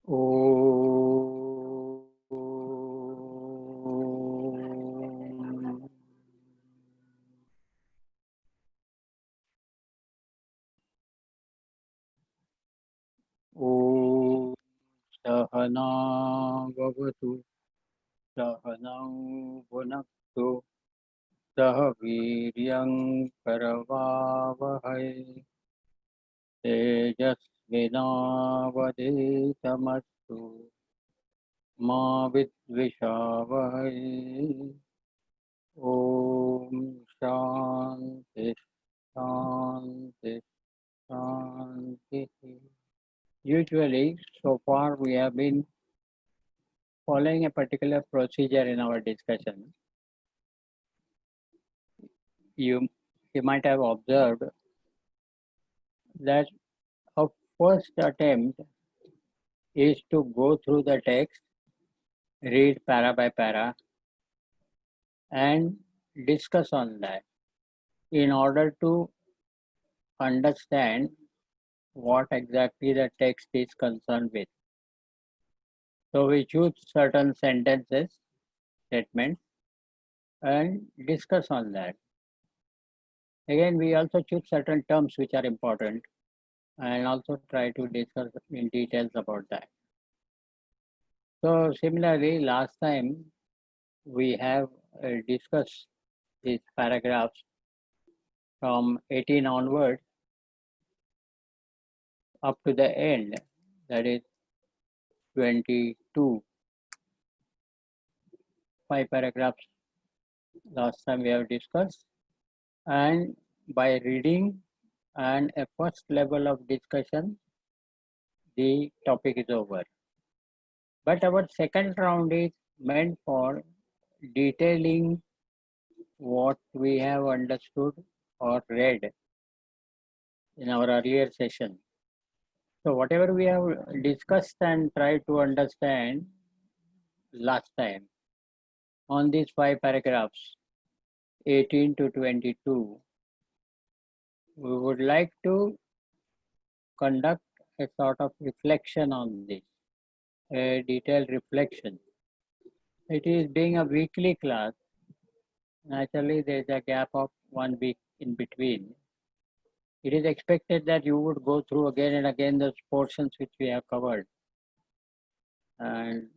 Om Om Sahana Bhavatu Sahanau Bhunaktu Sah Viryam Karavavahai Tejasvinavadhetamastu Ma Vidvishavahai Om Shanti Shanti Shanti. Usually, so far we have been following a particular procedure in our discussion. You, you might have observed that our first attempt is to go through the text, read para by para, and discuss on that in order to understand what exactly the text is concerned with. So we choose certain sentences, statements, and discuss on that. Again, we also choose certain terms which are important and also try to discuss in details about that. So similarly, last time we have discussed these paragraphs from 18 onward up to the end, that is 22. 5 paragraphs last time we have discussed, and by reading and a first level of discussion, the topic is over. But our second round is meant for detailing what we have understood or read in our earlier session. So whatever we have discussed and tried to understand last time on these 5 paragraphs, 18 to 22, we would like to conduct a sort of reflection on this, a detailed reflection. It is being a weekly class. Naturally, there is a gap of 1 week in between. It is expected that you would go through again and again those portions which we have covered. And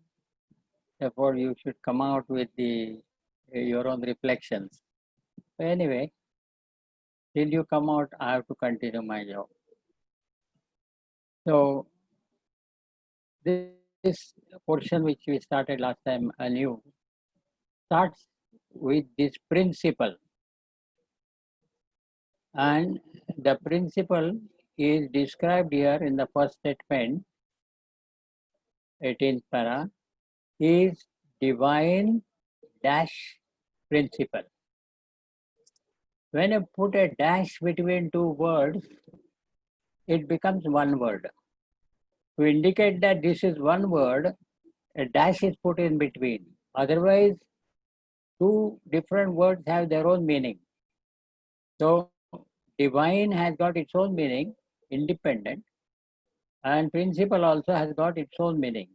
therefore, you should come out with your own reflections. Anyway, till you come out, I have to continue my job. So this portion which we started last time anew starts with this principle. And the principle is described here in the first statement, 18th para, is divine dash principle. When you put a dash between two words, it becomes one word. To indicate that this is one word, a dash is put in between. Otherwise, two different words have their own meaning. So, divine has got its own meaning, independent, and principle also has got its own meaning.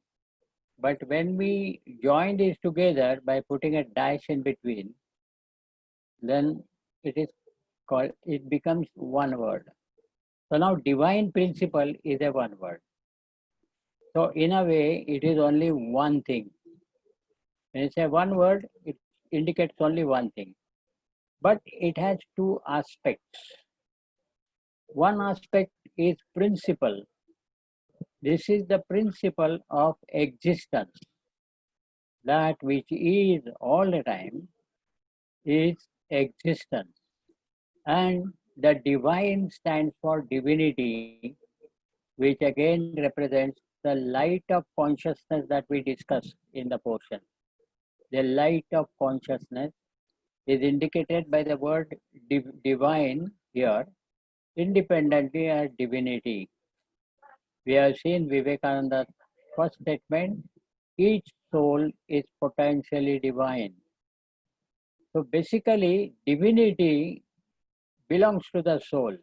But when we join these together by putting a dash in between, then it becomes one word. So now divine principle is a one word. So in a way, it is only one thing. When you say one word, it indicates only one thing. But it has two aspects. One aspect is principle. This is the principle of existence. That which is all the time is existence. And the divine stands for divinity, which again represents the light of consciousness that we discussed in the portion. The light of consciousness is indicated by the word divine here, independently as divinity. We have seen Vivekananda's first statement, each soul is potentially divine. So basically, divinity belongs to the soul.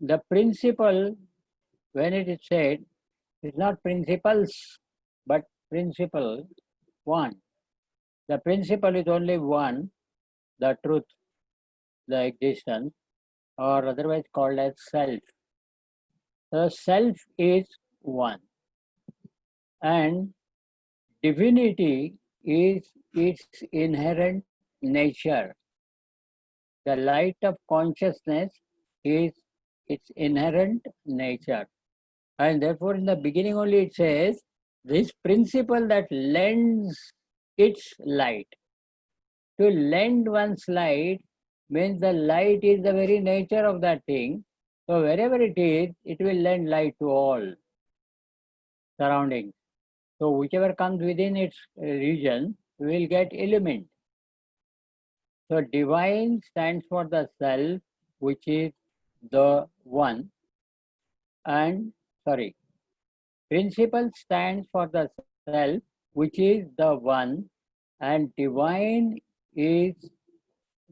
The principle when it is said, it's not principles, but principle one. The principle is only one, the truth, the existence, or otherwise called as self. The self is one, and divinity is its inherent nature. The light of consciousness is its inherent nature. And therefore, in the beginning only it says, this principle that lends its light. To lend one's light means the light is the very nature of that thing. So wherever it is, it will lend light to all surroundings. So whichever comes within its region will get illumined. So divine stands for the self, which is the one, and sorry, principle stands for the self, which is the one, and divine is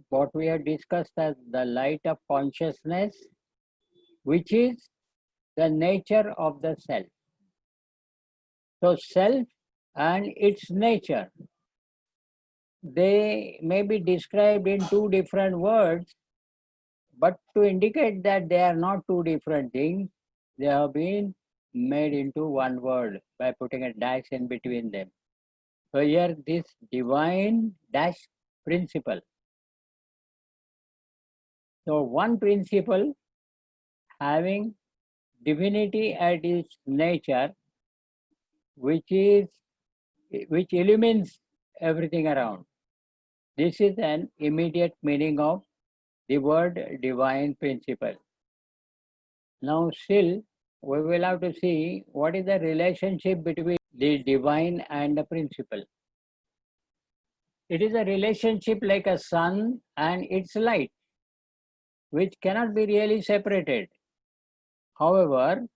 what we have discussed as the light of consciousness, which is the nature of the self. So self and its nature, they may be described in two different words, but to indicate that they are not two different things, they have been made into one word by putting a dash in between them. So here this divine dash principle. So one principle having divinity at its nature, which illumines everything around. This is an immediate meaning of the word divine principle. Now still we will have to see what is the relationship between the divine and the principle. It is a relationship like a sun and its light, which cannot be really separated. However,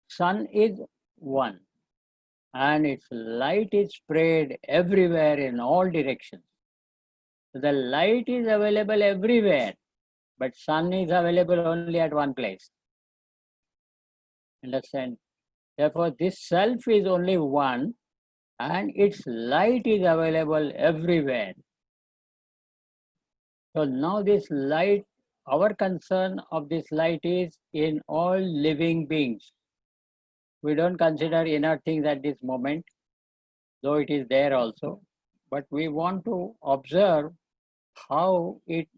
sun is one and its light is spread everywhere in all directions. So the light is available everywhere, but sun is available only at one place. Understand? Therefore, this self is only one and its light is available everywhere. So now this light, our concern of this light is in all living beings. We don't consider inert things at this moment, though it is there also, but we want to observe how it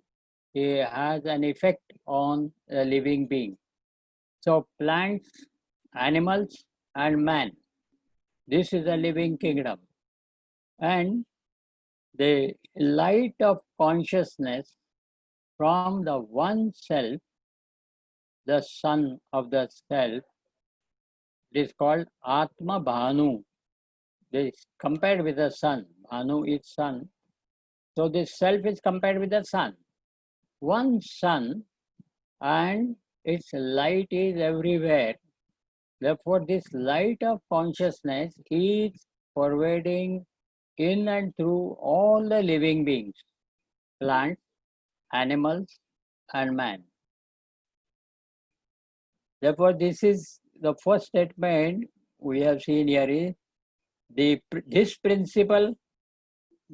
has an effect on a living being. So plants, animals and man, this is a living kingdom. And the light of consciousness from the one self, the sun of the self, is called Atma Bhanu. This compared with the sun. Bhanu is sun. So this self is compared with the sun. One sun and its light is everywhere. Therefore, this light of consciousness is pervading in and through all the living beings, plants, animals, and man. Therefore, this is the first statement we have seen here is this principle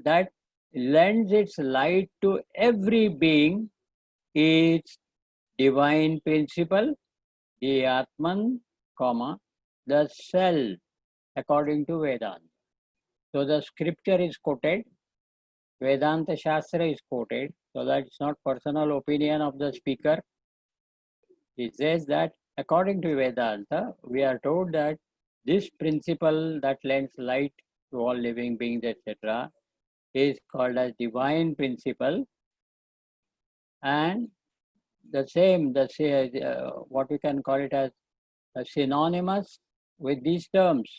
that lends its light to every being is divine principle, the Atman, comma, the self, according to Vedanta. So the scripture is quoted, Vedanta Shastra is quoted, so that it's not personal opinion of the speaker. It says that according to Vedanta, we are told that this principle that lends light to all living beings, etc., is called as divine principle, and the same, what we can call it as synonymous with these terms,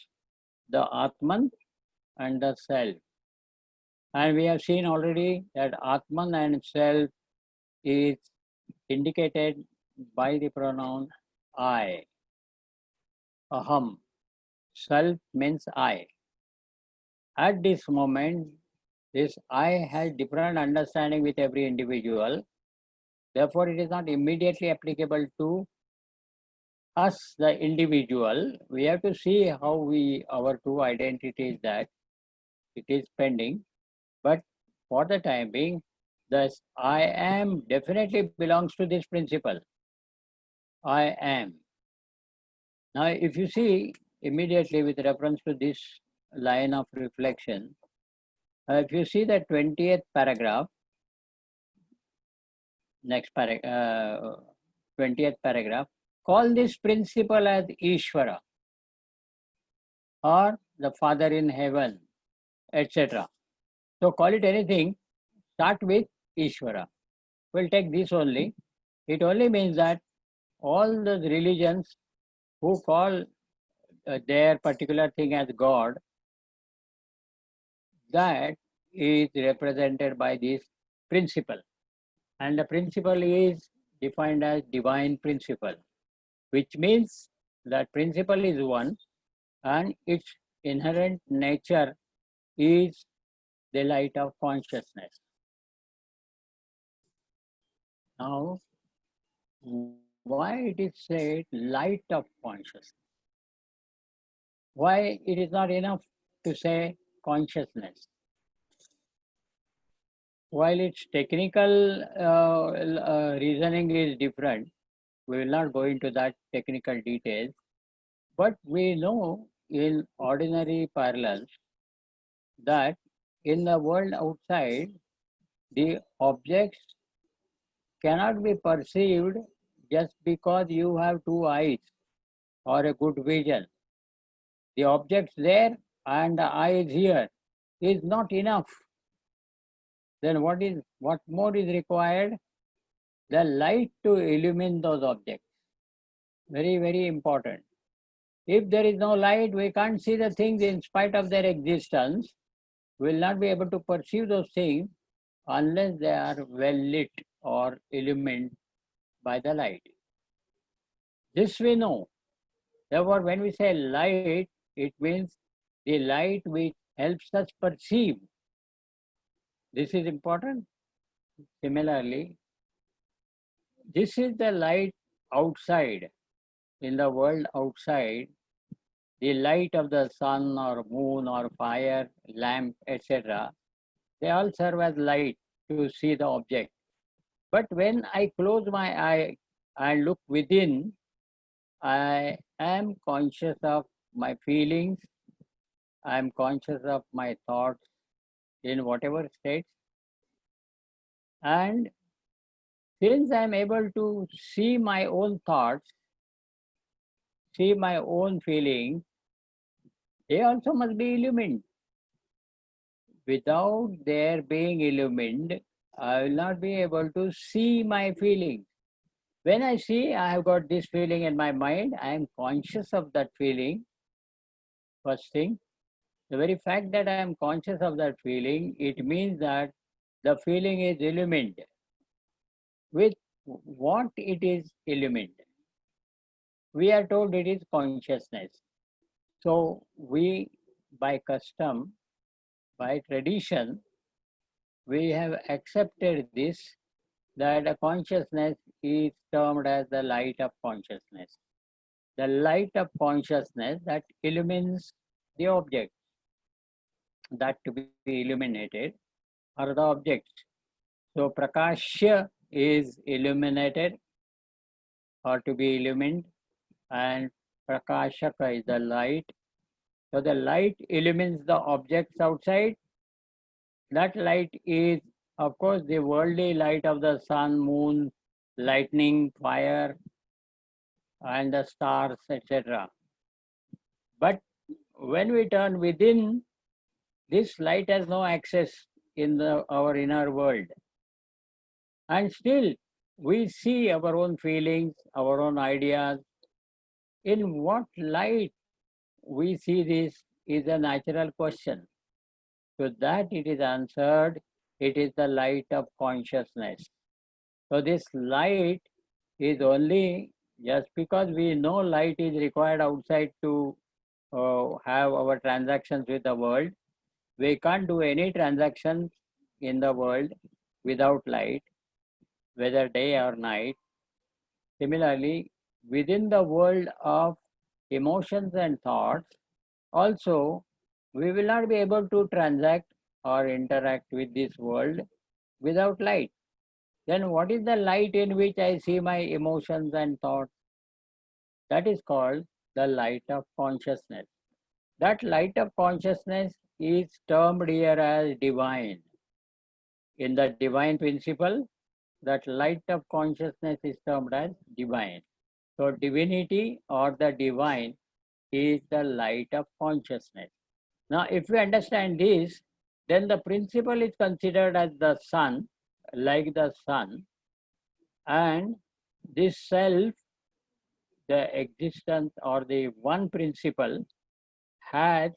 the Atman and the self. And we have seen already that Atman and self is indicated by the pronoun I. Aham. Self means I. At this moment, this I has different understanding with every individual. Therefore, it is not immediately applicable to us, the individual, we have to see how our true identity is that it is pending. But for the time being, this I am definitely belongs to this principle. I am. Now, if you see immediately with reference to this line of reflection, if you see the 20th paragraph, next paragraph, 20th paragraph, call this principle as Ishvara or the Father in heaven, etc. So call it anything, start with Ishvara. We'll take this only. It only means that all the religions who call their particular thing as God, that is represented by this principle. And the principle is defined as divine principle, which means that principle is one and its inherent nature is the light of consciousness. Now, why it is said light of consciousness? Why it is not enough to say consciousness? While its technical reasoning is different, we will not go into that technical details, but we know in ordinary parlance that in the world outside, the objects cannot be perceived just because you have two eyes or a good vision. The objects there and the eyes here is not enough. Then what more is required? The light to illumine those objects. Very, very important. If there is no light, we can't see the things in spite of their existence. We will not be able to perceive those things unless they are well lit or illumined by the light. This we know. Therefore, when we say light, it means the light which helps us perceive. This is important. Similarly, this is the light outside. In the world outside, the light of the sun or moon or fire, lamp, etc., they all serve as light to see the object. But when I close my eye and look within, I am conscious of my feelings, I am conscious of my thoughts in whatever states. And since I am able to see my own thoughts, see my own feelings, they also must be illumined. Without their being illumined, I will not be able to see my feelings. When I see I have got this feeling in my mind, I am conscious of that feeling. First thing, the very fact that I am conscious of that feeling, it means that the feeling is illumined. With what it is illumined? We are told it is consciousness. So we, by custom, by tradition, we have accepted this, that a consciousness is termed as the light of consciousness. The light of consciousness that illumines the object, that to be illuminated are the objects. So Prakashya is illuminated or to be illumined, and Prakashaka is the light. So the light illumines the objects outside. That light is, of course, the worldly light of the sun, moon, lightning, fire, and the stars, etc. But when we turn within, this light has no access in our inner world. And still, we see our own feelings, our own ideas. In what light we see this is a natural question. To that it is answered, it is the light of consciousness. So this light is only just because we know light is required outside to have our transactions with the world. We can't do any transactions in the world without light, whether day or night. Similarly, within the world of emotions and thoughts, also we will not be able to transact or interact with this world without light. Then what is the light in which I see my emotions and thoughts? That is called the light of consciousness. That light of consciousness is termed here as divine. In the divine principle, that light of consciousness is termed as divine. So divinity or the divine is the light of consciousness. Now, if we understand this, then the principle is considered as the sun, like the sun, and this self, the existence or the one principle, has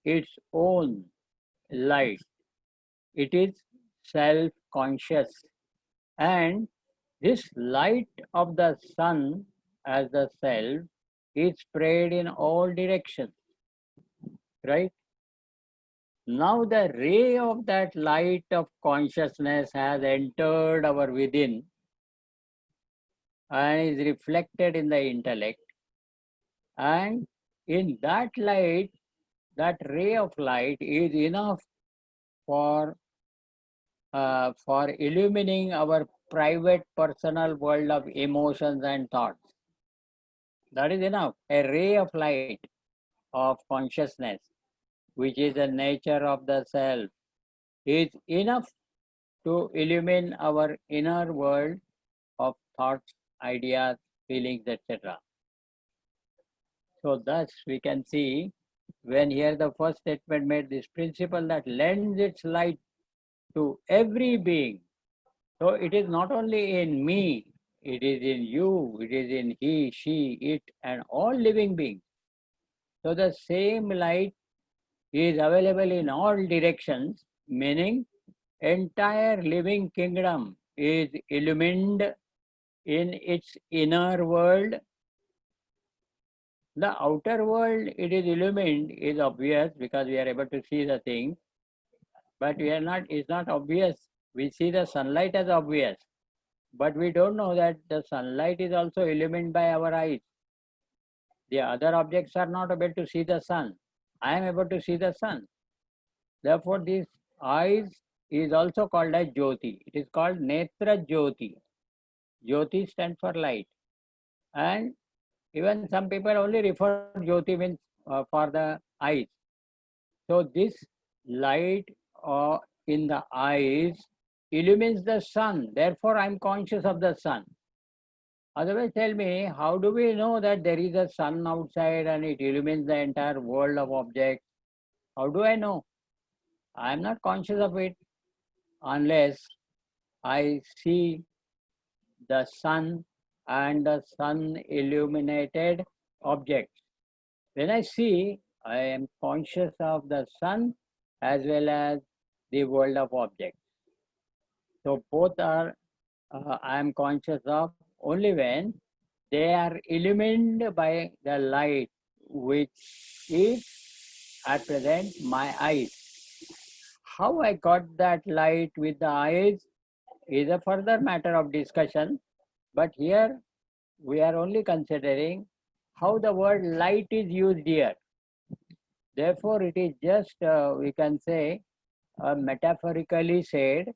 its own light. It is self conscious. And this light of the sun as the self is spread in all directions, right? Now the ray of that light of consciousness has entered our within and is reflected in the intellect. And in that light, that ray of light is enough for illumining our private personal world of emotions and thoughts. That is enough. A ray of light of consciousness, which is the nature of the self, is enough to illumine our inner world of thoughts, ideas, feelings, etc. So thus we can see when here the first statement made this principle that lends its light to every being. So it is not only in me, it is in you, it is in he, she, it, and all living beings. So the same light is available in all directions, meaning entire living kingdom is illumined in its inner world. The outer world, it is illumined, is obvious because we are able to see the thing, but we are not, it's not obvious. We see the sunlight as obvious, but we don't know that the sunlight is also illumined by our eyes. The other objects are not able to see the sun. I am able to see the sun. Therefore, this eyes is also called as Jyoti. It is called Netra Jyoti. Jyoti stands for light. And even some people only refer Jyoti means for the eyes. So this light in the eyes illumines the sun. Therefore, I am conscious of the sun. Otherwise, tell me, how do we know that there is a sun outside and it illumines the entire world of objects? How do I know? I am not conscious of it unless I see the sun and the sun illuminated objects. When I see, I am conscious of the sun as well as the world of objects. So both are I am conscious of only when they are illumined by the light which is at present my eyes. How I got that light with the eyes is a further matter of discussion, but here we are only considering how the word light is used here. Therefore, it is just, we can say, metaphorically said,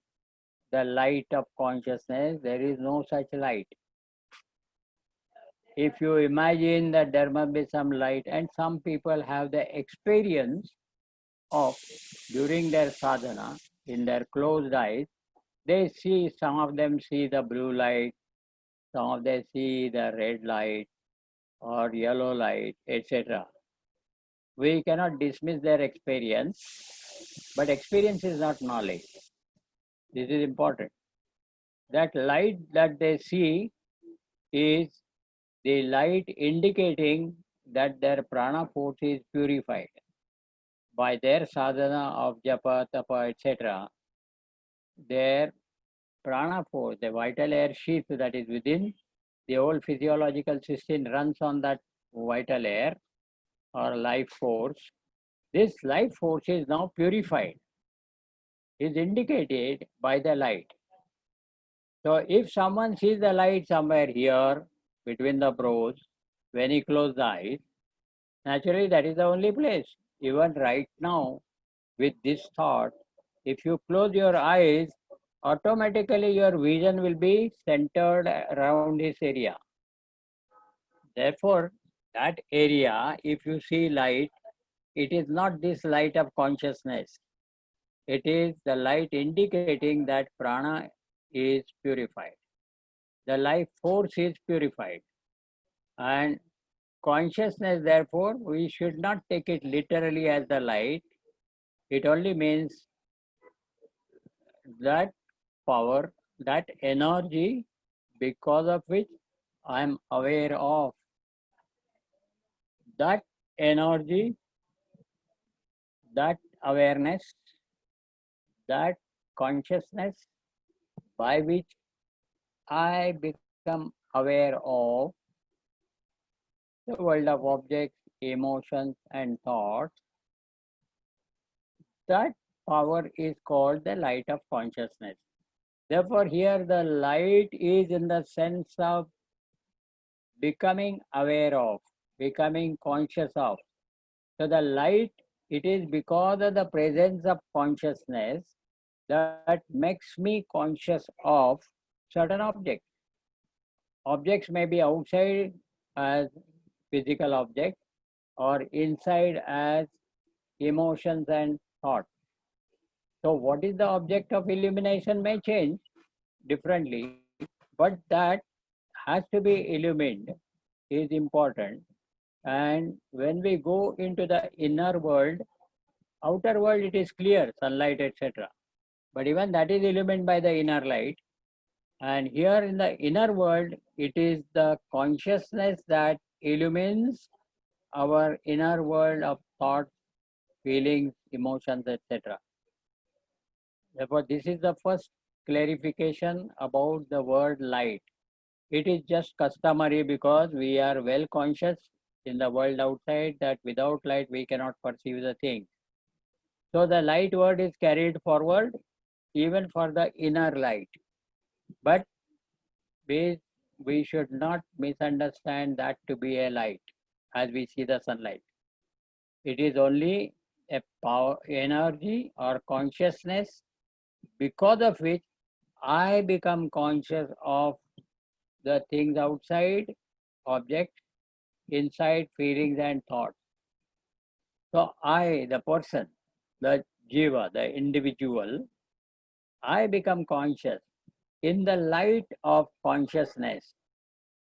the light of consciousness, there is no such light. If you imagine that there must be some light, and some people have the experience of during their sadhana, in their closed eyes, they see, some of them see the blue light, some of them see the red light or yellow light, etc. We cannot dismiss their experience, but experience is not knowledge. This is important. That light that they see is the light indicating that their prana force is purified. By their sadhana of japa, tapa, etc., their prana force, the vital air sheath that is within, the whole physiological system runs on that vital air or life force. This life force is now purified, is indicated by the light. So if someone sees the light somewhere here between the brows, when he closed the eyes, naturally that is the only place. Even right now, with this thought, if you close your eyes, automatically your vision will be centered around this area. Therefore, that area, if you see light, it is not this light of consciousness. It is the light indicating that prana is purified. The life force is purified. And consciousness, therefore, we should not take it literally as the light. It only means that power, that energy, because of which I am aware of. That energy, that awareness, that consciousness by which I become aware of the world of objects, emotions, and thoughts, that power is called the light of consciousness. Therefore, here the light is in the sense of becoming aware of, becoming conscious of. So the light, it is because of the presence of consciousness that makes me conscious of certain objects. Objects may be outside as physical objects or inside as emotions and thoughts. So what is the object of illumination may change differently, but that has to be illumined is important. And when we go into the inner world, outer world it is clear, sunlight, etc. But even that is illumined by the inner light. And here in the inner world, it is the consciousness that illumines our inner world of thoughts, feelings, emotions, etc. Therefore, this is the first clarification about the word light. It is just customary because we are well conscious in the world outside that without light we cannot perceive the things. So the light word is carried forward even for the inner light. But we should not misunderstand that to be a light as we see the sunlight. It is only a power, energy or consciousness because of which I become conscious of the things outside, objects, inside, feelings and thoughts. So I, the person, the jiva, the individual, I become conscious in the light of consciousness.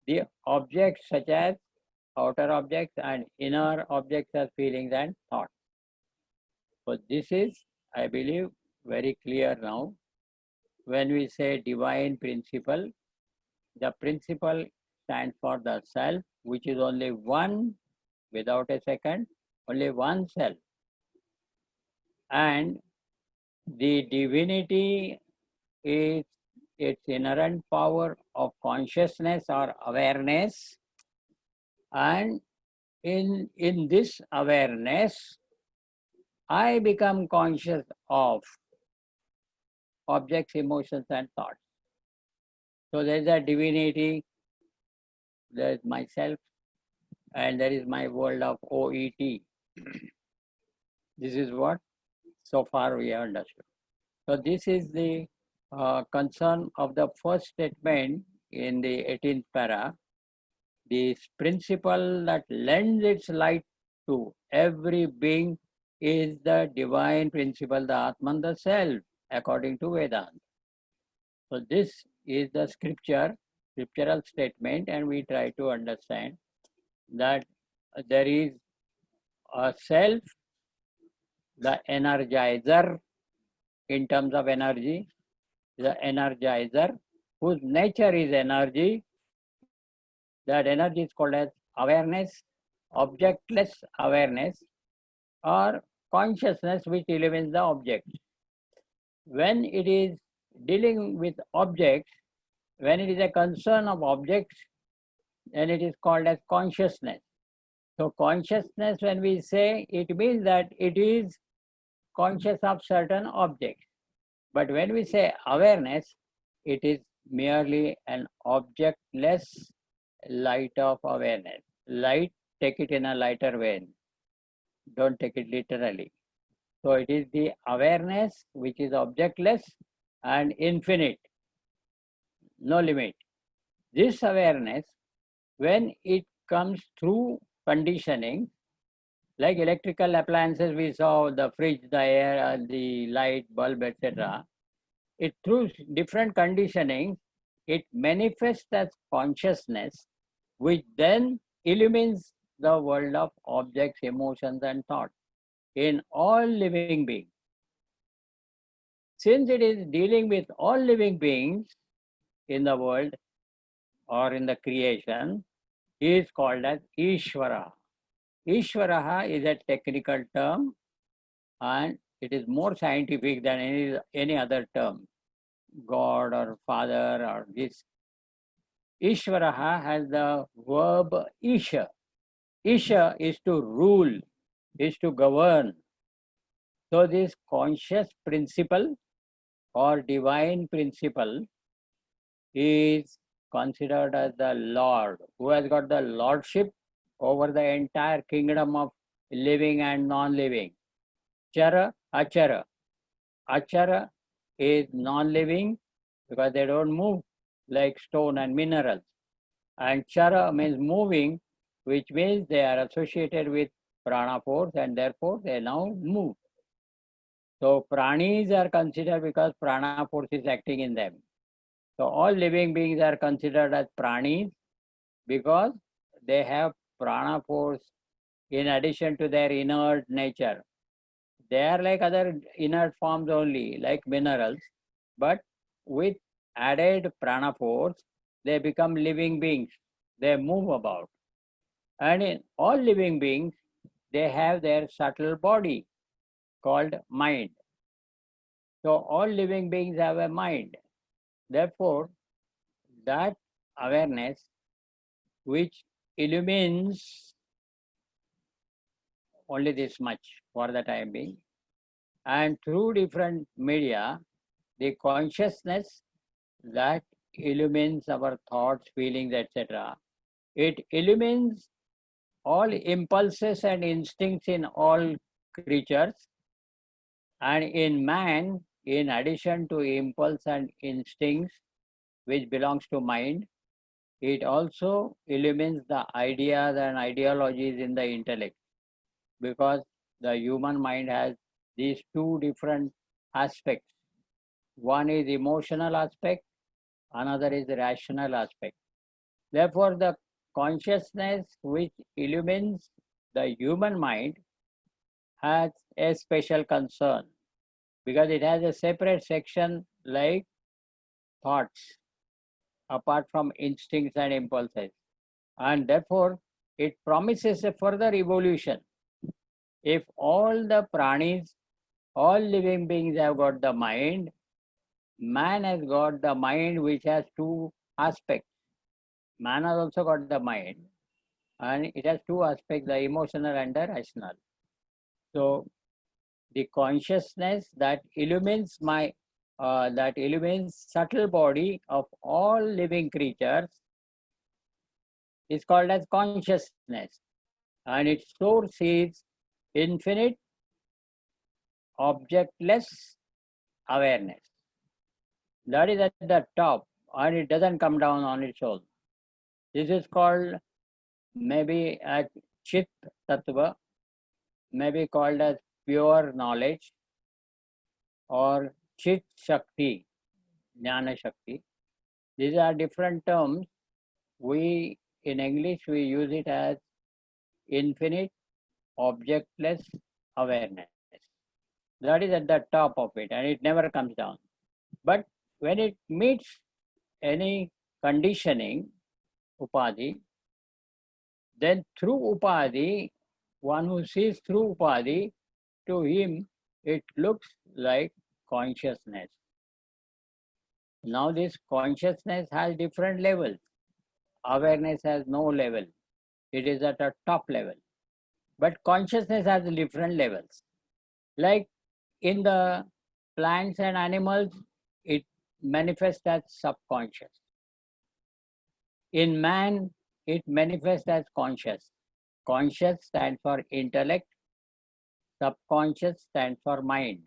The objects such as outer objects and inner objects as feelings and thoughts. So this is, I believe, very clear now. When we say divine principle, the principle stands for the self, which is only one without a second, only one self. And the divinity is its inherent power of consciousness or awareness. And in this awareness, I become conscious of objects, emotions, and thoughts. So there is a divinity, there is myself, and there is my world of OET. This is what so far we have understood. So this is the concern of the first statement in the 18th para. This principle that lends its light to every being is the divine principle, the Atman, the self, according to Vedanta. So this is the scriptural statement, and we try to understand that there is a self, the energizer in terms of energy, the energizer whose nature is energy. That energy is called as awareness, objectless awareness, or consciousness which illumines the object. When it is dealing with objects, when it is a concern of objects, then it is called as consciousness. So consciousness, when we say, it means that it is conscious of certain objects. But when we say awareness, it is merely an objectless light of awareness. light, take it in a lighter vein. Don't take it literally. So it is the awareness which is objectless and infinite, no limit. This awareness, when it comes through conditioning, like electrical appliances, we saw the fridge, the air, the light, bulb, etc. It through different conditioning, it manifests as consciousness, which then illumines the world of objects, emotions, and thoughts in all living beings. Since it is dealing with all living beings in the world or in the creation, is called as Ishvara. Ishvaraha is a technical term and it is more scientific than any other term. God or Father or this. Ishvaraha has the verb Isha. Isha is to rule, is to govern. So this conscious principle or divine principle is considered as the Lord, who has got the lordship over the entire kingdom of living and non-living. Chara, Achara. Achara is non-living because they don't move like stone and minerals. And Chara means moving, which means they are associated with prana force and therefore they now move. So pranis are considered because prana force is acting in them. So all living beings are considered as pranis because they have prana force in addition to their inert nature. They are like other inert forms only, like minerals, but with added prana force, they become living beings. They move about. And in all living beings, they have their subtle body called mind. So all living beings have a mind. Therefore, that awareness which illumines only this much for the time being, and through different media, the consciousness that illumines our thoughts, feelings, etc. It illumines all impulses and instincts in all creatures, and in man, in addition to impulse and instincts, which belongs to mind, it also illumines the ideas and ideologies in the intellect, because the human mind has these two different aspects. One is emotional aspect, another is rational aspect. Therefore, the consciousness which illumines the human mind has a special concern because it has a separate section like thoughts apart from instincts and impulses. And therefore, it promises a further evolution. If all the pranis, all living beings have got the mind, man has got the mind which has two aspects. Man has also got the mind and it has two aspects, the emotional and the rational. So the consciousness that illumines that illumines subtle body of all living creatures is called as consciousness, and its source is infinite objectless awareness. That is at the top and it doesn't come down on its own. This is called maybe as Chit Tattva, maybe called as pure knowledge or Chit Shakti, Jnana Shakti. These are different terms. We in English we use it as infinite objectless awareness. That is at the top of it and it never comes down. But when it meets any conditioning, upadhi, then through upadhi, one who sees through upadhi, to him it looks like consciousness. Now this consciousness has different levels. Awareness has no level. It is at a top level. But consciousness has different levels. Like in the plants and animals, it manifests as subconscious. In man, it manifests as conscious. Conscious stands for intellect, subconscious stands for mind.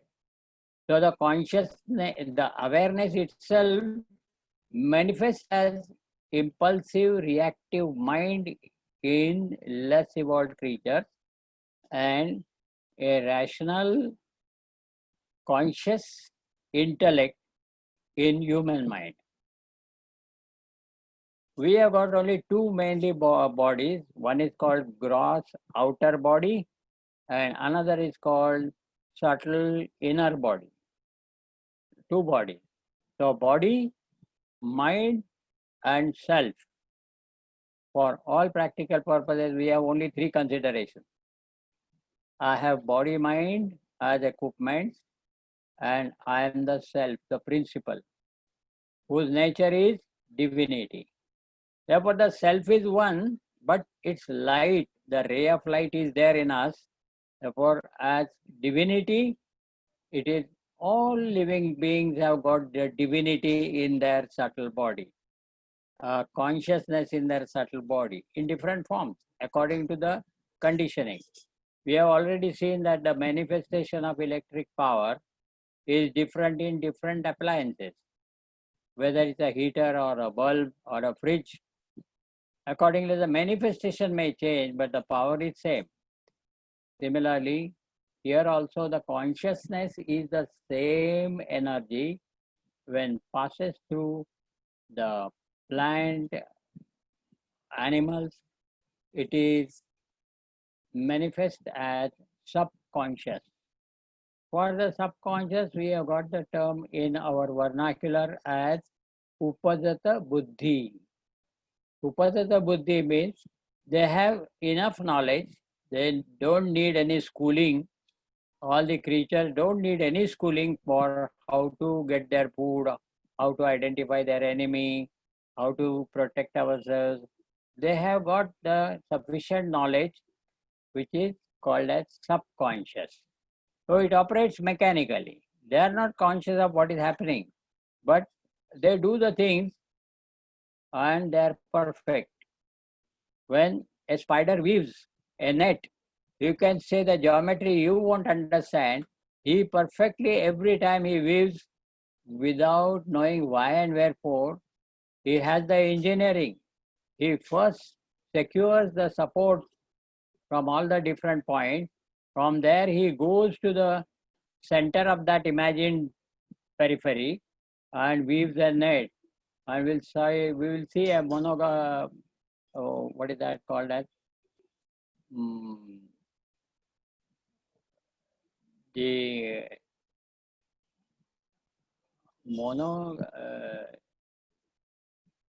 So the consciousness, the awareness itself manifests as impulsive, reactive mind in less evolved creatures and a rational, conscious intellect in human mind. We have got only two mainly bodies. One is called gross outer body and another is called subtle inner body. Two bodies. So body, mind and self. For all practical purposes, we have only three considerations. I have body, mind as equipments and I am the self, the principle, whose nature is divinity. Therefore, the self is one, but its light, the ray of light is there in us. Therefore, as divinity, it is all living beings have got the divinity in their subtle body, consciousness in their subtle body, in different forms, according to the conditioning. We have already seen that the manifestation of electric power is different in different appliances, whether it's a heater or a bulb or a fridge. Accordingly, the manifestation may change, but the power is same. Similarly, here also the consciousness is the same energy when passes through the plant, animals, it is manifest as subconscious. For the subconscious, we have got the term in our vernacular as Upajata Buddhi. Upajata Buddhi means they have enough knowledge, they don't need any schooling. All the creatures don't need any schooling for how to get their food, how to identify their enemy, how to protect ourselves. They have got the sufficient knowledge which is called as subconscious. So it operates mechanically. They are not conscious of what is happening, but they do the things and they are perfect. When a spider weaves a net, you can say the geometry you won't understand. He perfectly every time he weaves without knowing why and wherefore. He has the engineering. He first secures the support from all the different points. From there, he goes to the center of that imagined periphery and weaves a net. And we will see a what is that called as? Mm, the mono,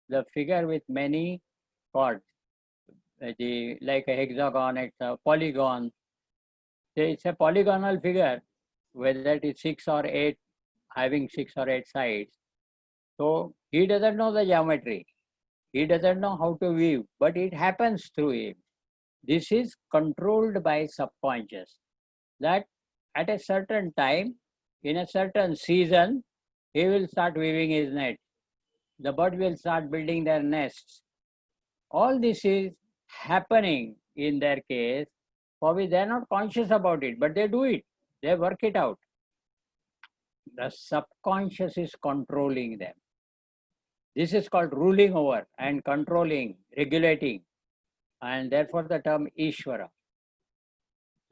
the figure with many chords, like a hexagon, it's a polygon. It's a polygonal figure, whether it is 6 or 8, having 6 or 8 sides. So he doesn't know the geometry. He doesn't know how to weave, but it happens through him. This is controlled by subconscious. That at a certain time, in a certain season, he will start weaving his net. The bird will start building their nests. All this is happening in their case, for which they are not conscious about it, but they do it. They work it out. The subconscious is controlling them. This is called ruling over and controlling, regulating, and therefore the term Ishvara.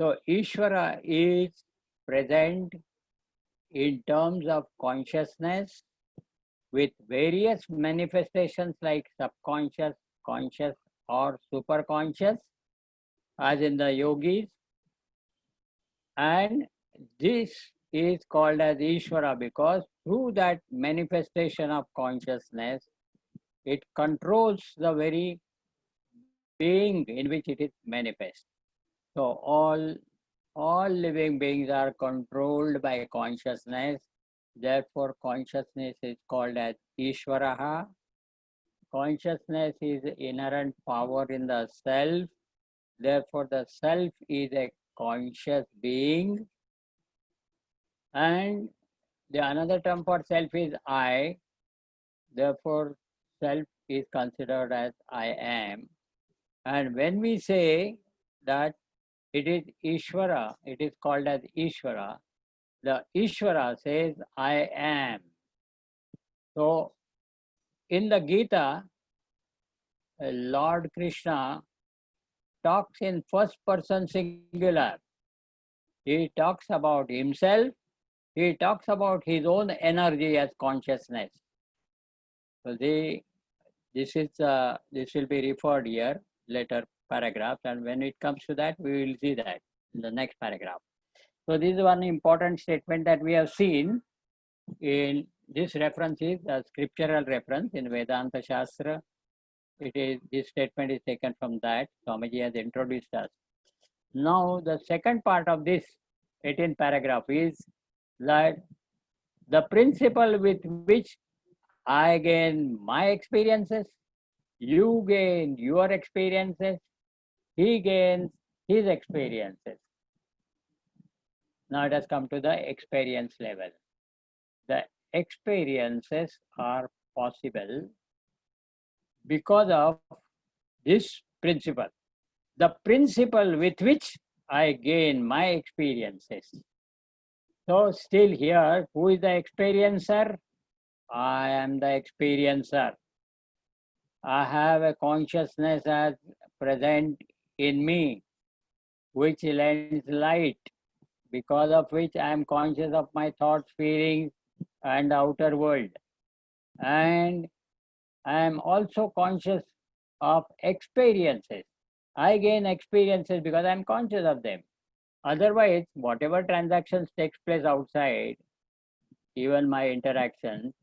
So Ishvara is present in terms of consciousness with various manifestations like subconscious, conscious or superconscious, as in the yogis. And this is called as Ishvara because through that manifestation of consciousness, it controls the very being in which it is manifest. So all living beings are controlled by consciousness. Therefore, consciousness is called as Ishvaraha. Consciousness is inherent power in the self. Therefore, the self is a conscious being. And the another term for self is I. Therefore, self is considered as I am. And when we say that it is Ishvara, it is called as Ishvara, the Ishvara says, I am. So in the Gita, Lord Krishna talks in first person singular. He talks about himself, he talks about his own energy as consciousness. So this will be referred here later paragraph, and when it comes to that, we will see that in the next paragraph. So this is one important statement that we have seen in this reference is a scriptural reference in Vedanta Shastra. This statement is taken from that. Swamiji has introduced us. Now the second part of this 18th paragraph is that the principle with which I gain my experiences, you gain your experiences, he gains his experiences. Now it has come to the experience level. The experiences are possible because of this principle. The principle with which I gain my experiences. So still here, who is the experiencer? I am the experiencer. I have a consciousness as present in me, which lends light, because of which I am conscious of my thoughts, feelings, and outer world. And I am also conscious of experiences. I gain experiences because I am conscious of them. Otherwise, whatever transactions takes place outside, even my interactions,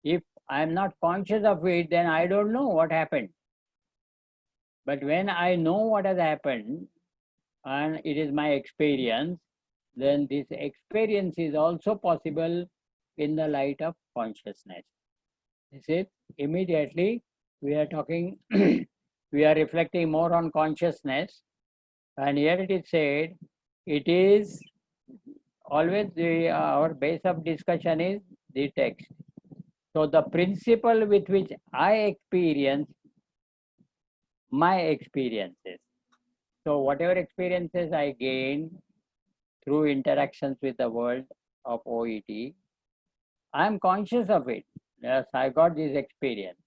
if I am not conscious of it, then I don't know what happened. But when I know what has happened and it is my experience, then this experience is also possible in the light of consciousness. This is immediately we are talking, we are reflecting more on consciousness, and here it is said, it is always our base of discussion is the text. So the principle with which I experience my experiences. So whatever experiences I gain through interactions with the world of OET, I am conscious of it. Yes, I got this experience.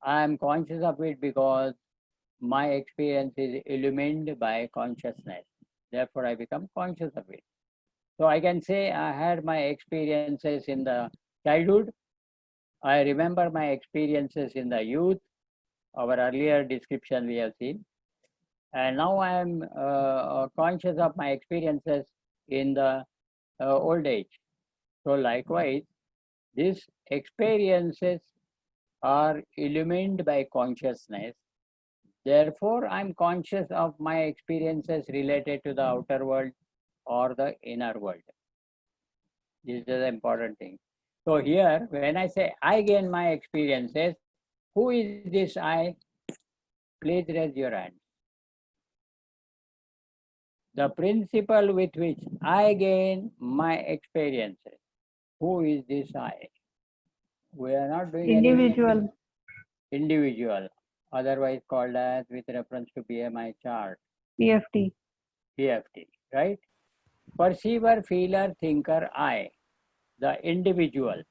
I am conscious of it because my experience is illumined by consciousness. Therefore, I become conscious of it. So I can say I had my experiences in the childhood. I remember my experiences in the youth. Our earlier description we have seen. And now I am conscious of my experiences in the old age. So likewise, these experiences are illumined by consciousness. Therefore, I'm conscious of my experiences related to the outer world or the inner world. This is the important thing. So here, when I say I gain my experiences, who is this I? Please raise your hand. The principle with which I gain my experiences. Who is this I? We are not doing Individual. individual, otherwise called as with reference to BMI chart. PFT. PFT, right? Perceiver, feeler, thinker, I, the individual.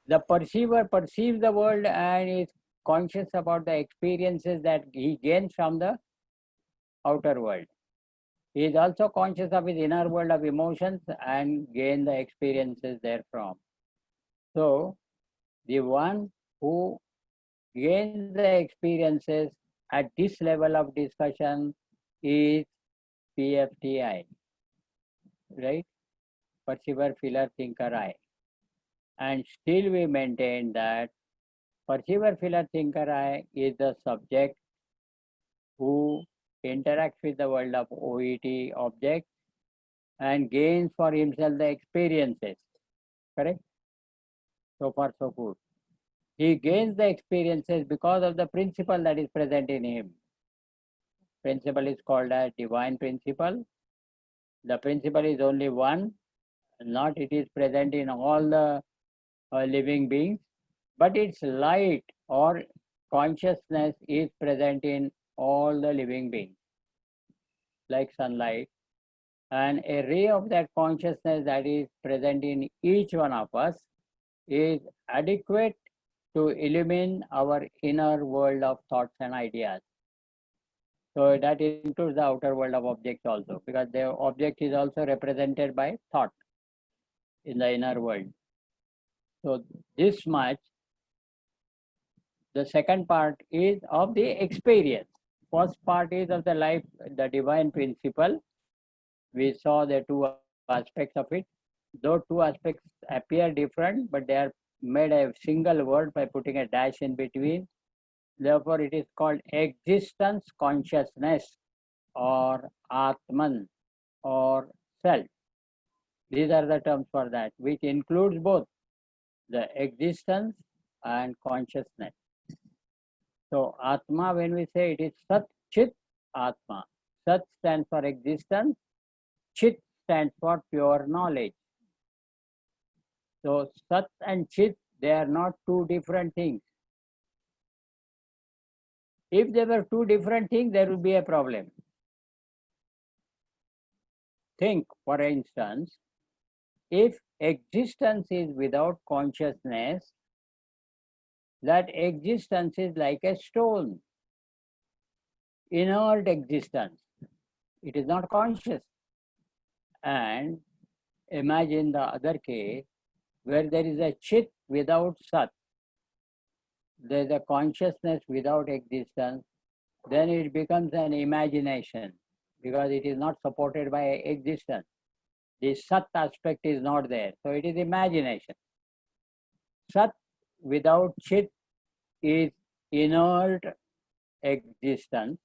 The perceiver perceives the world and is conscious about the experiences that he gains from the outer world. He is also conscious of his inner world of emotions and gain the experiences therefrom. So, the one who gains the experiences at this level of discussion is PFTI, right? Perceiver, feeler, thinker, I. And still we maintain that perceiver, feeler, thinker, I is the subject who interacts with the world of OET objects and gains for himself the experiences, correct? So far so good. He gains the experiences because of the principle that is present in him. Principle is called a divine principle. The principle is only one, not it is present in all the living beings, but its light or consciousness is present in all the living beings, like sunlight, and a ray of that consciousness that is present in each one of us is adequate to illumine our inner world of thoughts and ideas. So that includes the outer world of objects also, because the object is also represented by thought in the inner world. So this much. The second part is of the experience. First part is of the life, the divine principle. We saw the two aspects of it. Those two aspects appear different, but they are made a single word by putting a dash in between. Therefore, it is called existence consciousness or Atman or self. These are the terms for that, which includes both the existence and consciousness. So Atma, when we say it is Sat Chit Atma. Sat stands for existence, Chit stands for pure knowledge. So Sat and Chit, they are not two different things. If they were two different things, there would be a problem. Think, for instance, if existence is without consciousness, that existence is like a stone, inert existence. It is not conscious. And imagine the other case where there is a chit without sat, there is a consciousness without existence, then it becomes an imagination because it is not supported by existence. The sat aspect is not there, so it is imagination. Sat without chit is inert existence.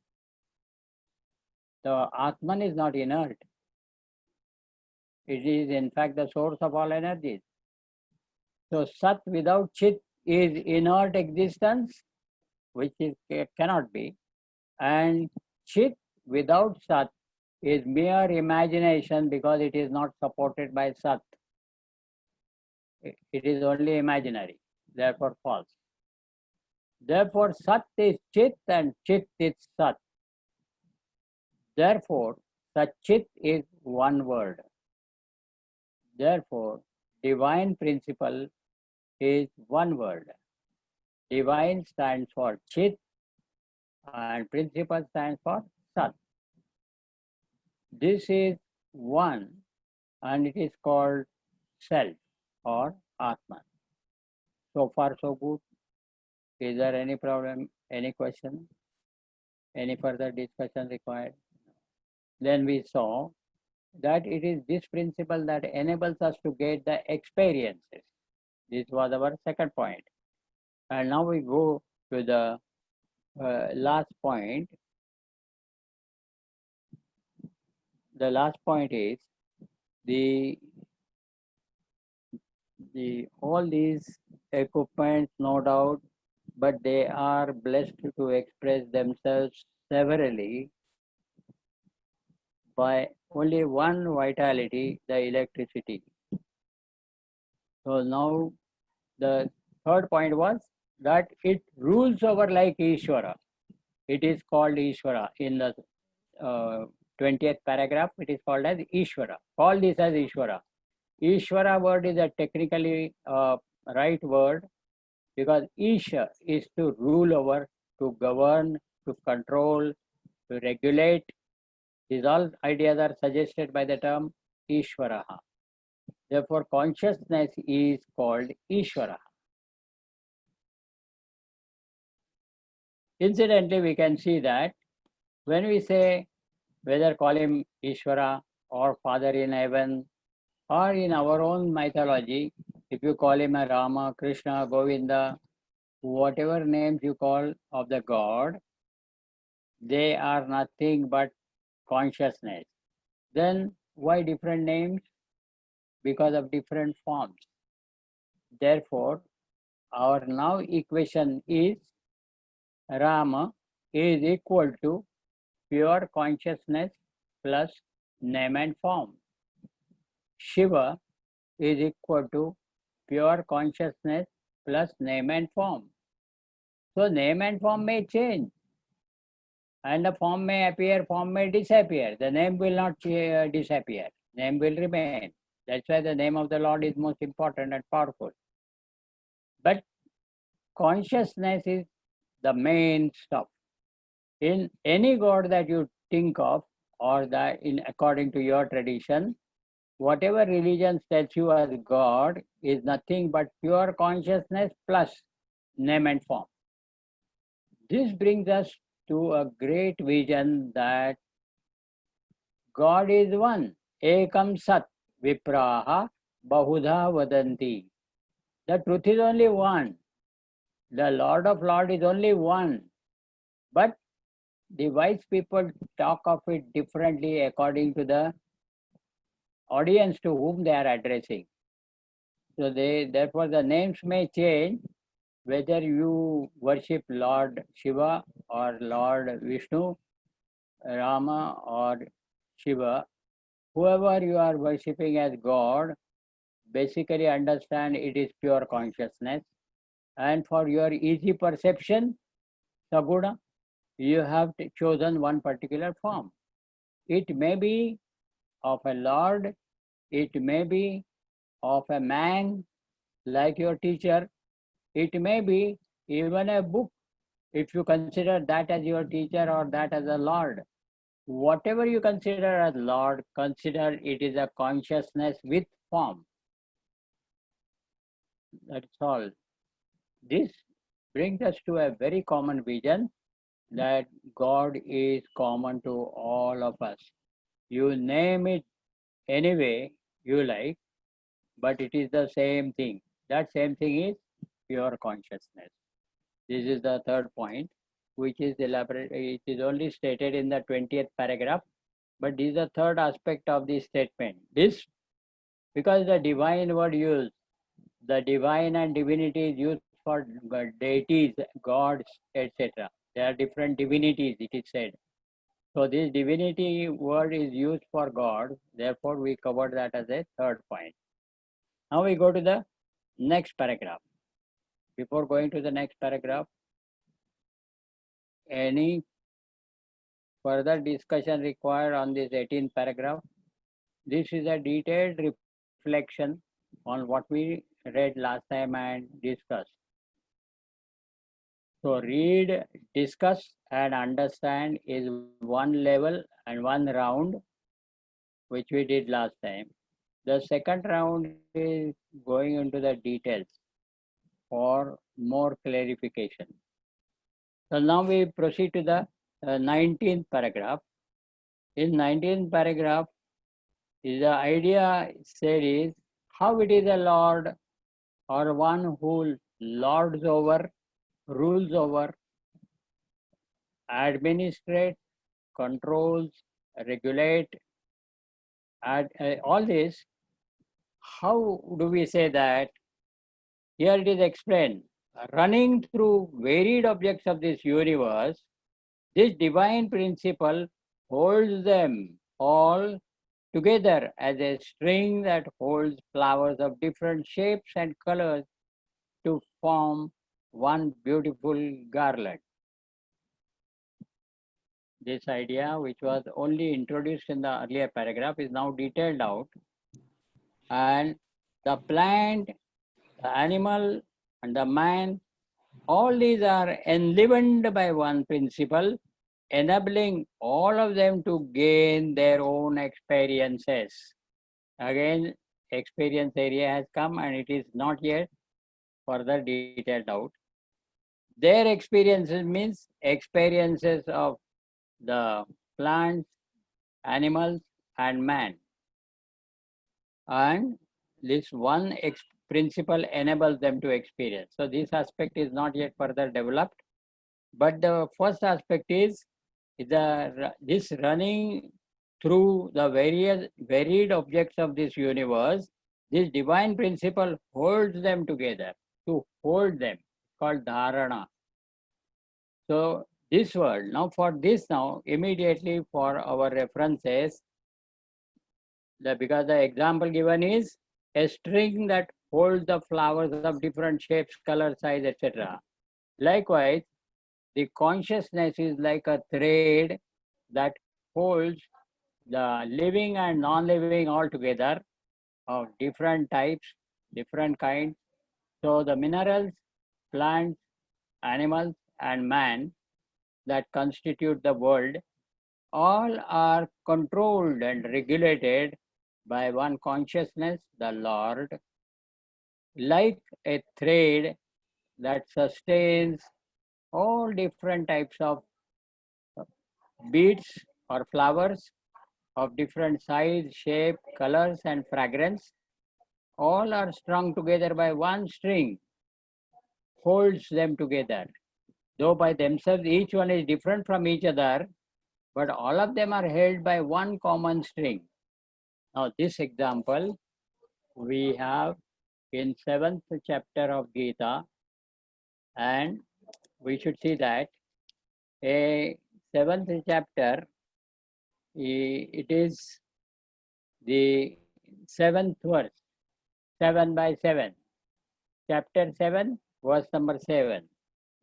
The Atman is not inert. It is in fact the source of all energies. So Sat without Chit is inert existence, which is cannot be, and Chit without Sat is mere imagination because it is not supported by Sat. It is only imaginary, therefore false. Therefore Sat is Chit and Chit is Sat. Therefore Sat-Chit is one word. Therefore divine principle is one word. Divine stands for Chit and principle stands for Sat. This is one and it is called self or Atman. So far so good. Is there any problem, any question, any further discussion required? Then we saw that it is this principle that enables us to get the experiences. This was our second point. And now we go to the last point. The last point is all these equipments, no doubt, but they are blessed to express themselves severally by only one vitality, the electricity. So now the third point was that it rules over like Ishvara. It is called Ishvara. In the 20th paragraph, it is called as Ishvara. Call this as Ishvara. Ishvara word is a technically right word because Isha is to rule over, to govern, to control, to regulate. These all ideas are suggested by the term Ishvaraha. Therefore, consciousness is called Ishvara. Incidentally, we can see that when we say whether call him Ishvara or Father in heaven, or in our own mythology, if you call him a Rama, Krishna, Govinda, whatever names you call of the God, they are nothing but consciousness. Then why different names? Because of different forms. Therefore, our now equation is Rama is equal to pure consciousness plus name and form. Shiva is equal to pure consciousness plus name and form. So name and form may change. And the form may appear, form may disappear. The name will not disappear. Name will remain. That's why the name of the Lord is most important and powerful. But consciousness is the main stuff. In any God that you think of, or that in according to your tradition, whatever religion tells you as God is nothing but pure consciousness plus name and form. This brings us to a great vision that God is one. Ekam Sat Vipraha Bahudha Vadanti. The truth is only one. The Lord of Lords is only one. But the wise people talk of it differently according to the audience to whom they are addressing. So therefore the names may change whether you worship Lord Shiva or Lord Vishnu, Rama or Shiva. Whoever you are worshipping as God, basically understand it is pure consciousness. And for your easy perception, Saguna, you have chosen one particular form. It may be of a Lord, it may be of a man like your teacher, it may be even a book, if you consider that as your teacher or that as a Lord. Whatever you consider as Lord, consider it is a consciousness with form. That's all. This brings us to a very common vision that God is common to all of us. You name it any way you like, but it is the same thing. That same thing is pure consciousness. This is the third point, which is elaborate. It is only stated in the 20th paragraph, but this is the third aspect of this statement. This, because the divine word used, the divine and divinity is used for deities, gods, etc. There are different divinities, it is said. So this divinity word is used for God. Therefore, we covered that as a third point. Now we go to the next paragraph. Before going to the next paragraph, any further discussion required on this 18th paragraph? This is a detailed reflection on what we read last time and discussed. So read, discuss and understand is one level and one round, which we did last time. The second round is going into the details for more clarification. So now we proceed to the 19th paragraph. In 19th paragraph, the idea said is how it is a Lord or one who lords over, rules over, administrates, controls, regulate, all this. How do we say that? Here it is explained. Running through varied objects of this universe, this divine principle holds them all together as a string that holds flowers of different shapes and colors to form one beautiful garland. This idea, which was only introduced in the earlier paragraph, is now detailed out. And the plant, the animal, and the man, all these are enlivened by one principle, enabling all of them to gain their own experiences. Again, experience area has come and it is not yet further detailed out. Their experiences means experiences of the plants, animals, and man. And this one principle enables them to experience. So this aspect is not yet further developed. But the first aspect is this running through the varied objects of this universe, this divine principle holds them together. To hold them, called dharana. So this word, now for this now, immediately for our references, because the example given is a string that holds the flowers of different shapes, color, size, etc. Likewise, The consciousness is like a thread that holds the living and non-living all together of different types, different kinds. So the minerals, plants, animals, and man that constitute the world all are controlled and regulated by one consciousness, the Lord, like a thread that sustains all different types of beads or flowers of different size, shape, colors, and fragrance. All are strung together by one string, holds them together. Though by themselves each one is different from each other, but all of them are held by one common string. Now, this example we have in 7th chapter of Gita, and we should see that a 7th chapter, it is the 7th verse, 7 by 7. Chapter 7, verse number 7.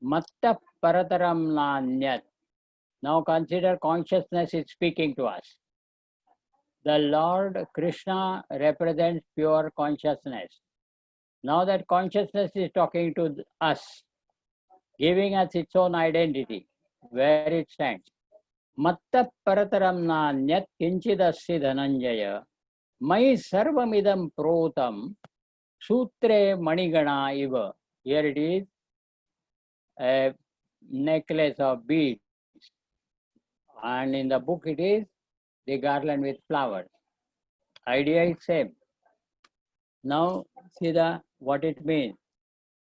Matta parataram nanyat. Now consider consciousness is speaking to us. The Lord Krishna represents pure consciousness. Now that consciousness is talking to us, giving us its own identity, where it stands. Matta parataram nanyat kinchidasya dhananjaya mai sarvamidam protam sutre manigana iva. Here it is a necklace of beads, and in the book it is the garland with flowers. Idea is same. Now see what it means.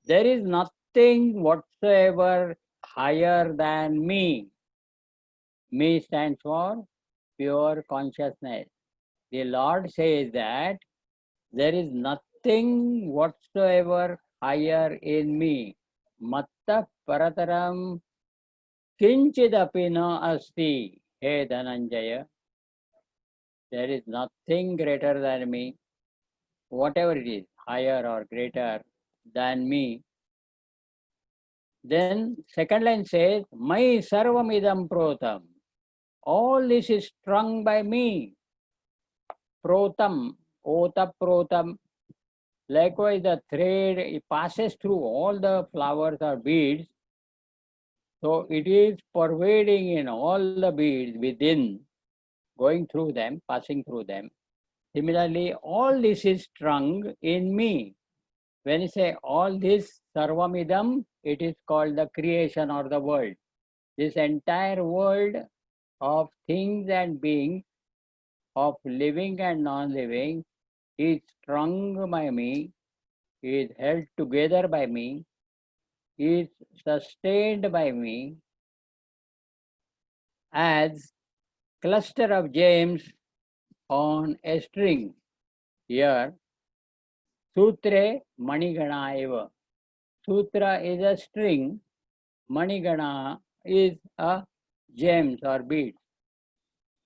There is nothing whatsoever higher than me. Me stands for pure consciousness. The Lord says that there is nothing whatsoever higher in me. Matta parataram kinchidapi na asti. Hey Dhananjaya, there is nothing greater than me, whatever it is, higher or greater than me. Then second line says, Mai sarvamidam protam. All this is strung by me. Protam, ota protam. Likewise, the thread it passes through all the flowers or beads. So it is pervading in all the beads within, going through them, passing through them. Similarly, all this is strung in me. When you say all this, sarvamidam, it is called the creation or the world. This entire world of things and beings, of living and non-living, is strung by me, is held together by me, is sustained by me as cluster of gems on a string. Here, sutre manigana eva. Sutra is a string, manigana is a gems or beads.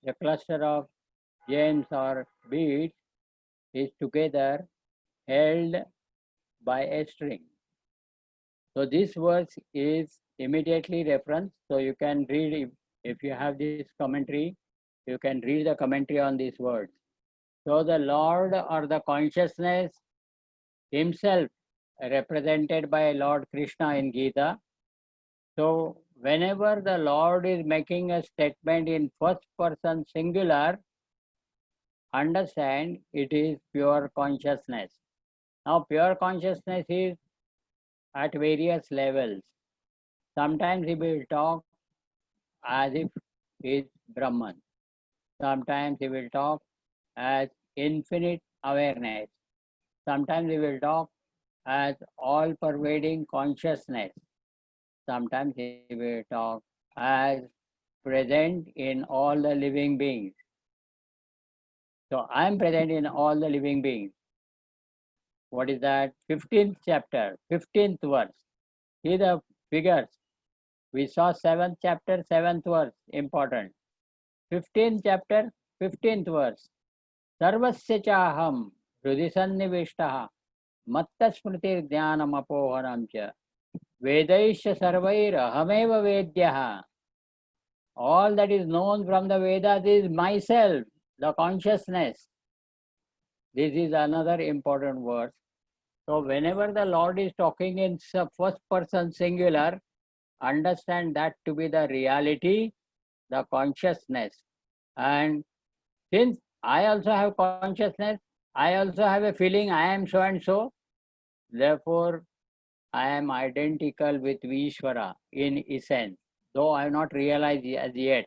The cluster of gems or beads is together held by a string. So this verse is immediately reference. So you can read, if you have this commentary, you can read the commentary on these words. So the Lord or the consciousness himself represented by Lord Krishna in Gita. So whenever the Lord is making a statement in first person singular, understand it is pure consciousness. Now pure consciousness is at various levels. Sometimes he will talk as if he is Brahman. Sometimes he will talk as infinite awareness. Sometimes he will talk as all pervading consciousness. Sometimes he will talk as present in all the living beings. So I am present in all the living beings. What is that? 15th chapter, 15th verse. See the figures. We saw 7th chapter, 7th verse, important. 15th chapter, 15th verse. Sarvasya chaham hrudi sannivishtaha matta smriti jnanam apoharam cha Vedaisha sarvair ahameva vedyaha. All that is known from the Vedas is myself, the consciousness. This is another important word. So whenever the Lord is talking in first person singular, understand that to be the reality, the consciousness. And since I also have consciousness, I also have a feeling I am so and so, therefore I am identical with Vishwara in essence. Though I have not realized as yet,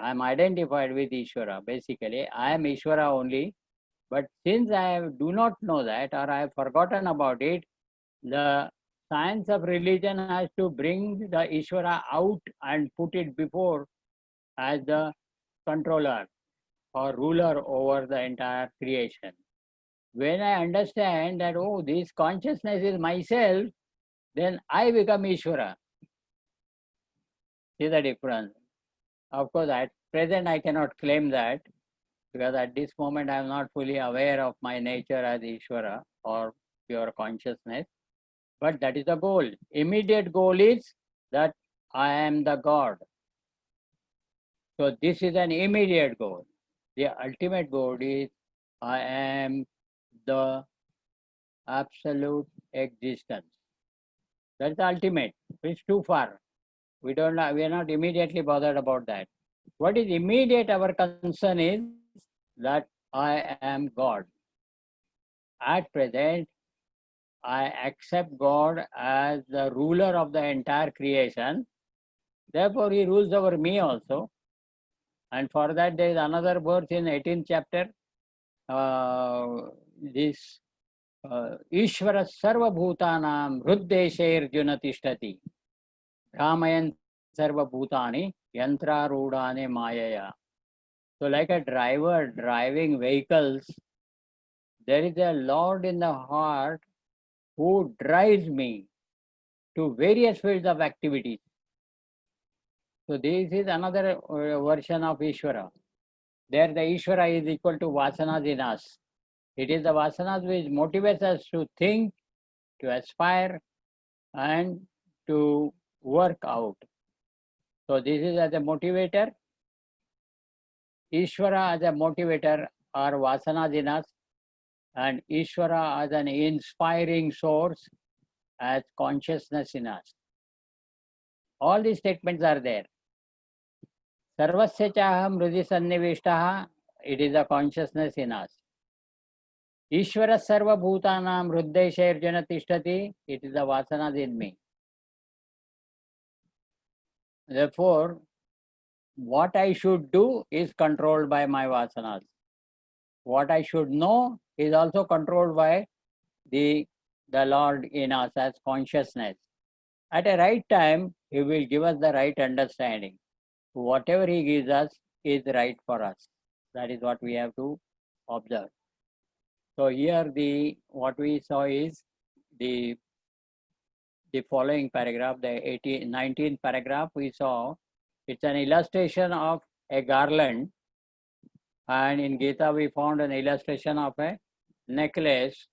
I am identified with Ishvara. Basically, I am Ishvara only. But since I do not know that or I have forgotten about it, the science of religion has to bring the Ishvara out and put it before as the controller or ruler over the entire creation. When I understand that, oh, this consciousness is myself, then I become Ishvara. See the difference? Of course, at present I cannot claim that because at this moment I am not fully aware of my nature as Ishvara or pure consciousness. But that is the goal. Immediate goal is that I am the God. So this is an immediate goal. The ultimate goal is I am the absolute existence. That's the ultimate. It's too far. We are not immediately bothered about that. What is immediate our concern is that I am God. At present, I accept God as the ruler of the entire creation. Therefore, He rules over me also. And for that, there is another verse in 18th chapter. This Ishvara Sarva Bhutanam Hruddeshair Junatishthati Brahmayan Sarva Bhutani Yantra Rudane Mayaya. So, like a driver driving vehicles, there is a Lord in the heart who drives me to various fields of activities. So this is another version of Ishvara. There the Ishvara is equal to Vasanas in us. It is the Vasanas which motivates us to think, to aspire and to work out. So this is as a motivator. Ishvara as a motivator are Vasanas in us and Ishvara as an inspiring source as consciousness in us. All these statements are there. Sarvasya chaham hridi sannivishtaha, it is a consciousness in us. Ishvara sarva bhutanam hruddeshairjana tishtati, it is the vasanas in me. Therefore, what I should do is controlled by my vasanas. What I should know is also controlled by the Lord in us as consciousness. At a right time, He will give us the right understanding. Whatever He gives us is right for us. That is what we have to observe. So here what we saw is the following paragraph, the 19th paragraph we saw. It's an illustration of a garland, and in Gita we found an illustration of a necklace.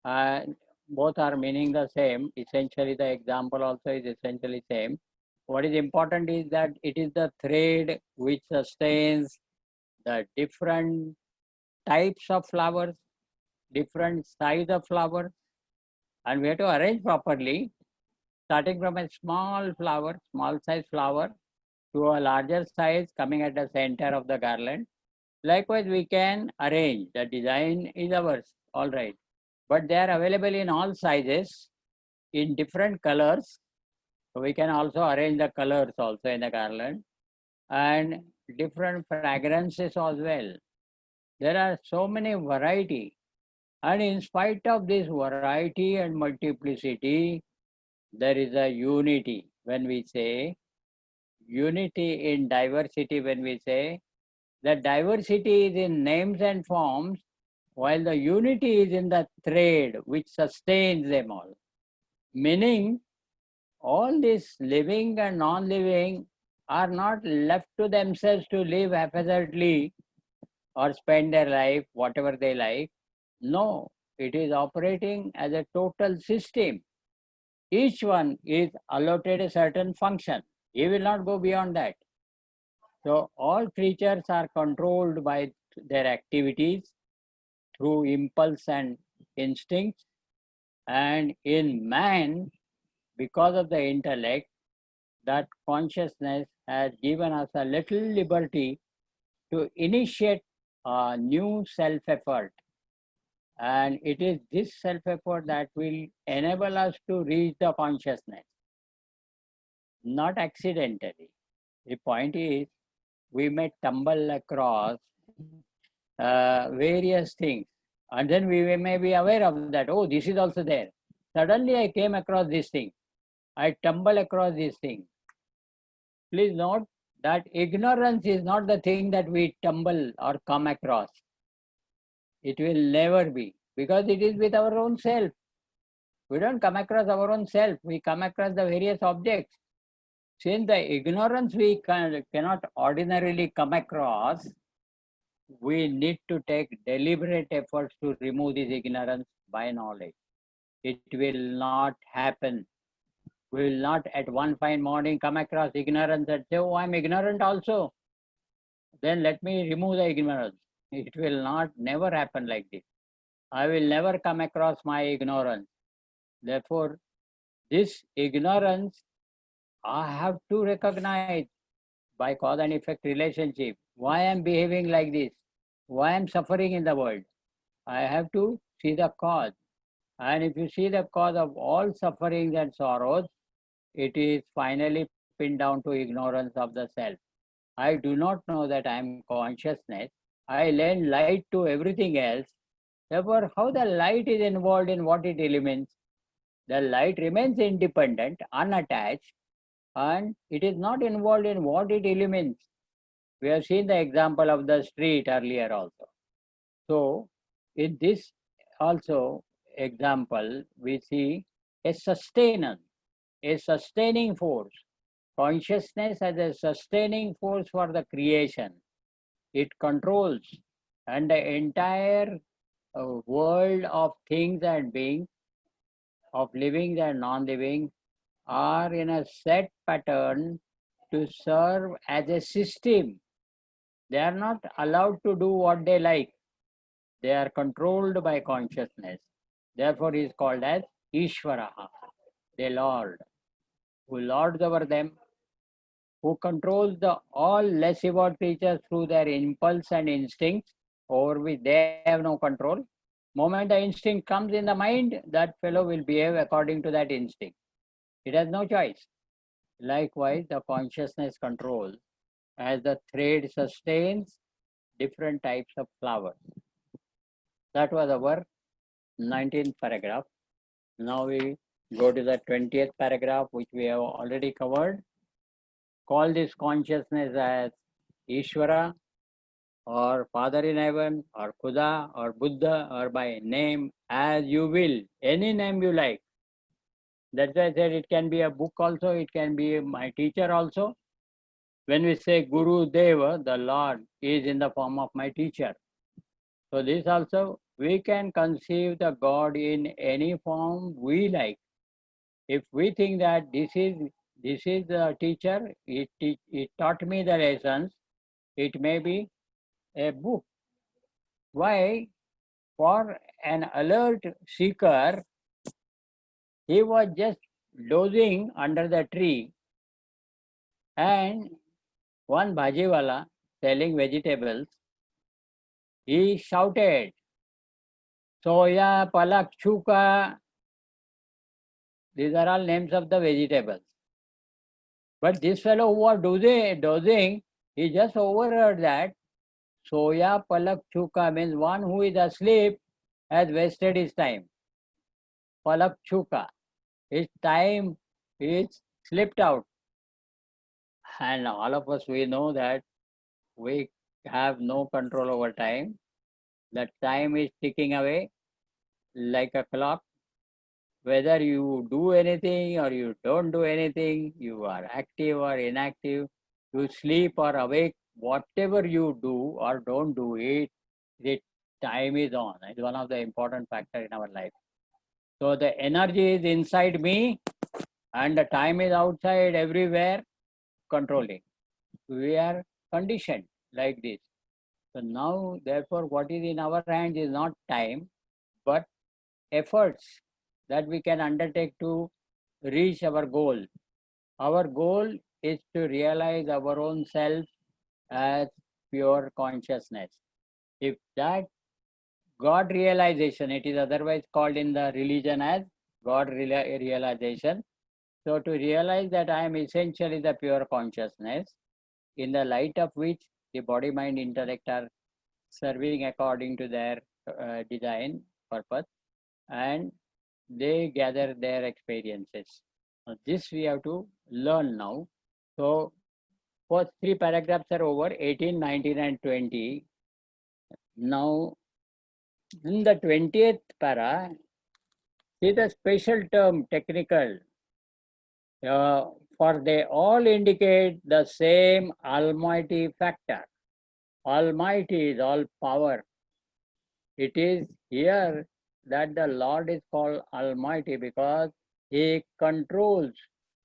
Both are meaning the same. Essentially, the example also is essentially same. What is important is that it is the thread which sustains the different types of flowers, different size of flowers, and we have to arrange properly, starting from a small flower, small size flower, to a larger size coming at the center of the garland. Likewise, we can arrange. The design is ours, all right. But they are available in all sizes, in different colors. So we can also arrange the colors also in the garland and different fragrances as well. There are so many variety. And in spite of this variety and multiplicity, there is a unity. When we say unity in diversity, when we say the diversity is in names and forms, while the unity is in the thread which sustains them all. Meaning, all this living and non-living are not left to themselves to live haphazardly or spend their life whatever they like. No, it is operating as a total system. each one is allotted a certain function. He will not go beyond that. So all creatures are controlled by their activities through impulse and instincts. And in man, because of the intellect, that consciousness has given us a little liberty to initiate a new self-effort. And it is this self-effort that will enable us to reach the consciousness, not accidentally. The point is, we may tumble across various things, and then we may be aware of that. Oh, this is also there. Suddenly I came across this thing. I tumble across this thing. Please note that ignorance is not the thing that we tumble or come across. It will never be, because it is with our own self. We don't come across our own self. We come across the various objects. Since the ignorance we cannot ordinarily come across, we need to take deliberate efforts to remove this ignorance by knowledge. It will not happen. We will not at one fine morning come across ignorance and say, oh, I'm ignorant also. Then let me remove the ignorance. It will not, never happen like this. I will never come across my ignorance. Therefore, this ignorance I have to recognize by cause and effect relationship. Why I am behaving like this? Why I am suffering in the world? I have to see the cause. And if you see the cause of all sufferings and sorrows, it is finally pinned down to ignorance of the self. I do not know that I am consciousness. I lend light to everything else. Therefore, how the light is involved in what it elements? The light remains independent, unattached, and it is not involved in what it elements. We have seen the example of the street earlier also. So, in this also example, we see a sustainer, a sustaining force. Consciousness as a sustaining force for the creation. It controls, and the entire world of things and beings, of living and non-living, are in a set pattern to serve as a system. They are not allowed to do what they like. They are controlled by consciousness. Therefore, he is called as Ishvaraha, the Lord, who lords over them, who controls the all less evolved creatures through their impulse and instincts, over which they have no control. Moment the instinct comes in the mind, that fellow will behave according to that instinct. It has no choice. Likewise, the consciousness controls as the thread sustains different types of flowers. That was our 19th paragraph. Now we go to the 20th paragraph, which we have already covered. Call this consciousness as Ishvara, or Father in Heaven, or Khuda, or Buddha, or by name as you will, any name you like. That's why I said it can be a book also, it can be my teacher also. When we say Guru Deva, the Lord is in the form of my teacher. So this also, we can conceive the God in any form we like. If we think that this is the teacher, it taught me the lessons, it may be a book. Why? For an alert seeker, he was just dozing under the tree, and one bhajiwala selling vegetables, he shouted, soya, palak, chuka. These are all names of the vegetables. But this fellow who was dozing, he just overheard that soya, palak, chuka means one who is asleep has wasted his time. Palak, chuka, his time is slipped out. And all of us, we know that we have no control over time. The time is ticking away like a clock. Whether you do anything or you don't do anything, you are active or inactive, you sleep or awake, whatever you do or don't do it, the time is on. It's one of the important factors in our life. So the energy is inside me and the time is outside everywhere controlling. We are conditioned like this. So now, therefore, what is in our hands is not time, but efforts that we can undertake to reach our goal. Our goal is to realize our own self as pure consciousness. If that God realization, it is otherwise called in the religion as God realization. So to realize that I am essentially the pure consciousness, in the light of which the body, mind, intellect are serving according to their design purpose, and they gather their experiences. This we have to learn now. So first three paragraphs are over, 18, 19 and 20. Now in the 20th para, see the special term technical, for they all indicate the same almighty factor. Almighty is all power. It is here that the Lord is called Almighty because he controls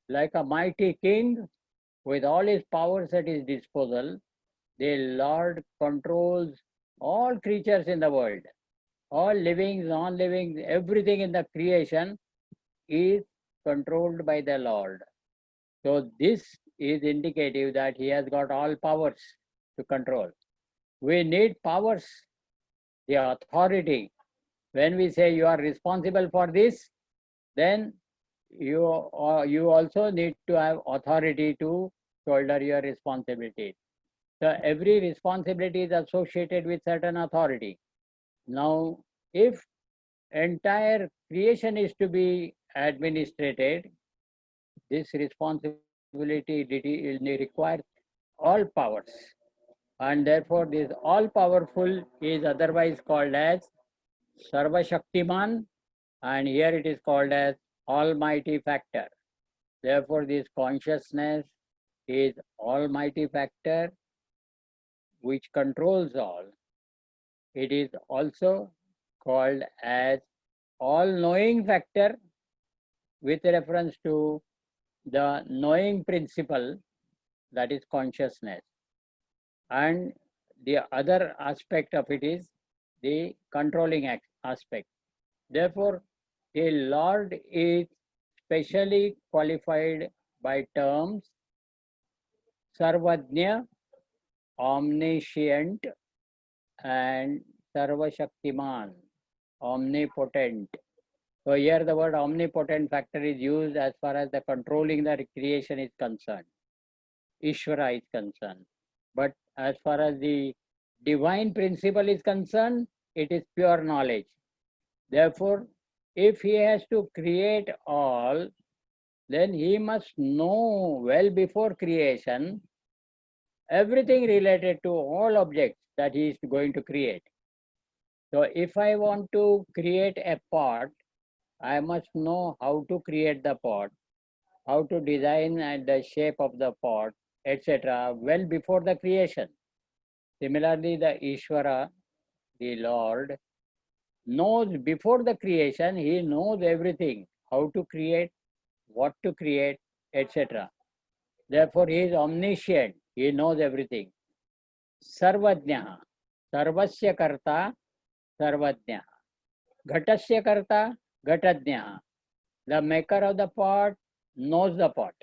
like a mighty king with all his powers at his disposal. The Lord controls all creatures in the world, all living, non-living, everything in the creation is controlled by the Lord. So this is indicative that he has got all powers to control. We need powers, the authority. When we say you are responsible for this, then you also need to have authority to shoulder your responsibility. So every responsibility is associated with certain authority. Now, if entire creation is to be administrated, this responsibility requires all powers. And therefore, this all powerful is otherwise called as Sarva Shaktiman, and here it is called as Almighty Factor. Therefore, this consciousness is Almighty Factor which controls all. It is also called as all-knowing factor with reference to the knowing principle, that is consciousness. And the other aspect of it is the controlling aspect. Therefore, a Lord is specially qualified by terms Sarvajna, omniscient, and Sarvashaktiman, omnipotent. So here the word omnipotent factor is used as far as the controlling the creation is concerned. Ishvara is concerned. But as far as the divine principle is concerned, it is pure knowledge. Therefore, if he has to create all, then he must know well before creation everything related to all objects that he is going to create. So if I want to create a pot, I must know how to create the pot, how to design the shape of the pot, etc. well before the creation. Similarly, the Ishvara, the Lord, knows before the creation, he knows everything, how to create, what to create, etc. Therefore, he is omniscient, he knows everything. Sarvajnaha, Sarvasya Karta, Sarvajnaha. Ghatasya Karta, Ghatajnaha. The maker of the pot knows the pot.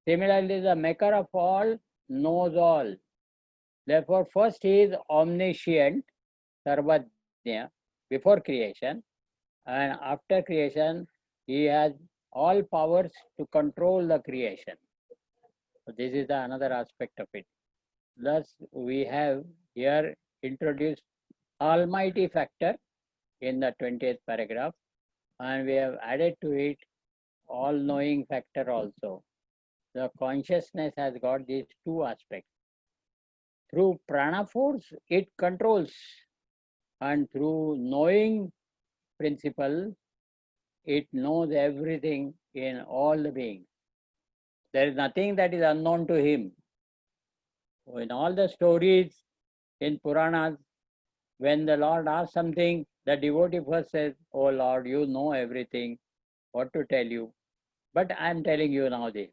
Similarly, the maker of all knows all. Therefore, first he is omniscient, Sarvajna, before creation, and after creation, he has all powers to control the creation. So this is another aspect of it. Thus, we have here introduced Almighty factor in the 20th paragraph, and we have added to it all-knowing factor also. The consciousness has got these two aspects. Through prana force, it controls, and through knowing principle, it knows everything in all the beings. There is nothing that is unknown to him. In all the stories in Puranas, when the Lord asks something, The devotee first says, "Oh Lord, you know everything, what to tell you, but I am telling you now this."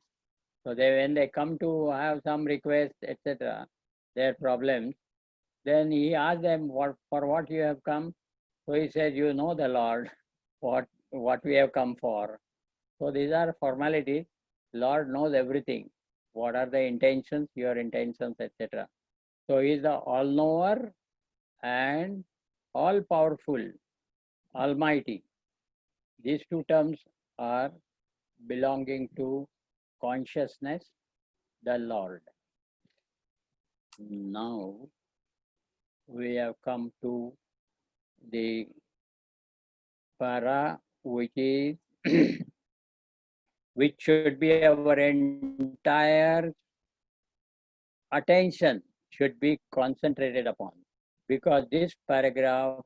So when they come to have some request, etc., their problems, then he asks them, for what you have come? So he says, "You know the Lord, what we have come for." So these are formalities. Lord knows everything. What are the intentions, your intentions, etc. So he is the all-knower and all-powerful, almighty. These two terms are belonging to consciousness, the Lord. Now we have come to the para, which is which should be our entire attention should be concentrated upon, because this paragraph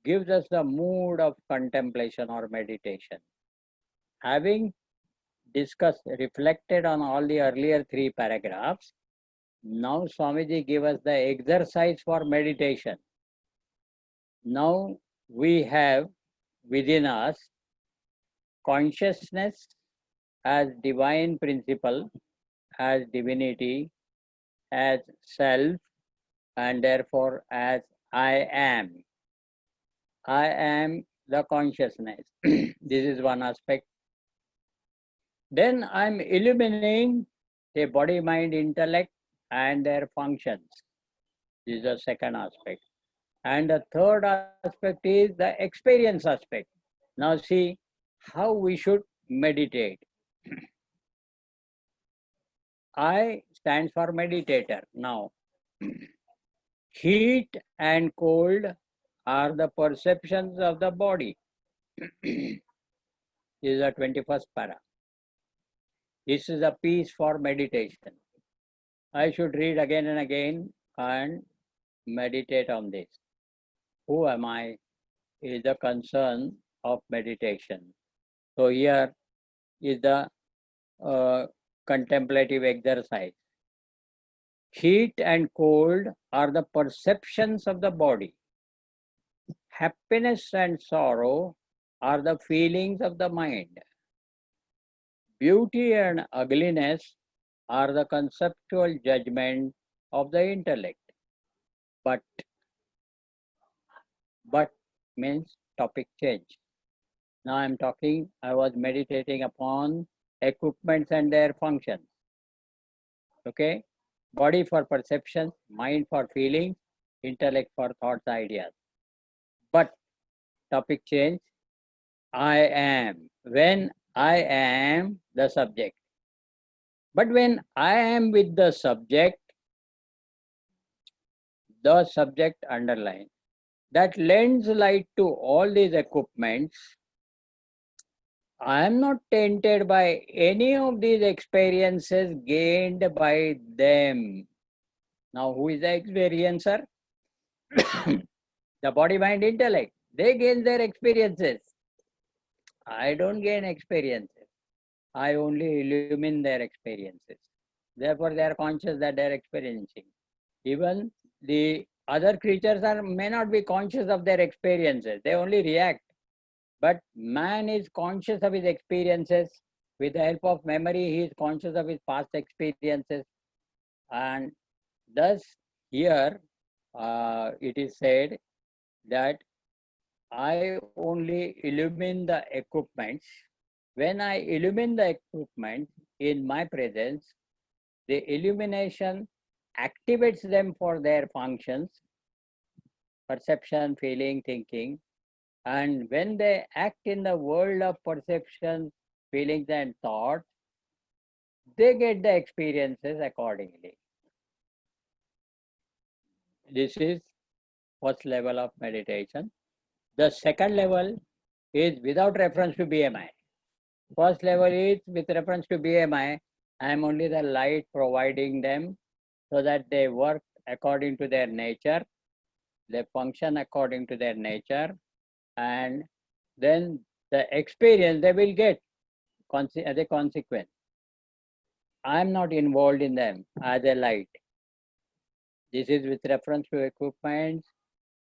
gives us the mood of contemplation or meditation. Having discussed, reflected on all the earlier three paragraphs, now Swamiji give us the exercise for meditation. Now we have within us consciousness as divine principle, as divinity, as self, and therefore as I am. I am the consciousness. This is one aspect. Then I'm illuminating the body, mind, intellect, and their functions. This is the second aspect. And the third aspect is the experience aspect. Now see how we should meditate. I stands for meditator. Now, heat and cold are the perceptions of the body. This is the 21st para. This is a piece for meditation. I should read again and again and meditate on this. Who am I is the concern of meditation. So here is the contemplative exercise. Heat and cold are the perceptions of the body. Happiness and sorrow are the feelings of the mind. Beauty and ugliness are the conceptual judgment of the intellect. But means topic change. Now I was meditating upon equipments and their functions. Okay? Body for perception, mind for feelings, intellect for thoughts, ideas. But topic change, I am. When I am the subject. But when I am with the subject underline, that lends light to all these equipments. I am not tainted by any of these experiences gained by them. Now, who is the experiencer? The body, mind, intellect. They gain their experiences. I don't gain experiences. I only illumine their experiences. Therefore, they are conscious that they are experiencing. Even the other creatures may not be conscious of their experiences. They only react. But man is conscious of his experiences. With the help of memory, he is conscious of his past experiences. And thus, here it is said that I only illumine the equipments. When I illumine the equipment in my presence, the illumination activates them for their functions, perception, feeling, thinking. And when they act in the world of perception, feelings, and thoughts, they get the experiences accordingly. This is first level of meditation. The second level is without reference to BMI. First level is with reference to BMI. I am only the light providing them so that they work according to their nature, they function according to their nature, and then the experience they will get as a consequence. I am not involved in them as a light. This is with reference to equipment.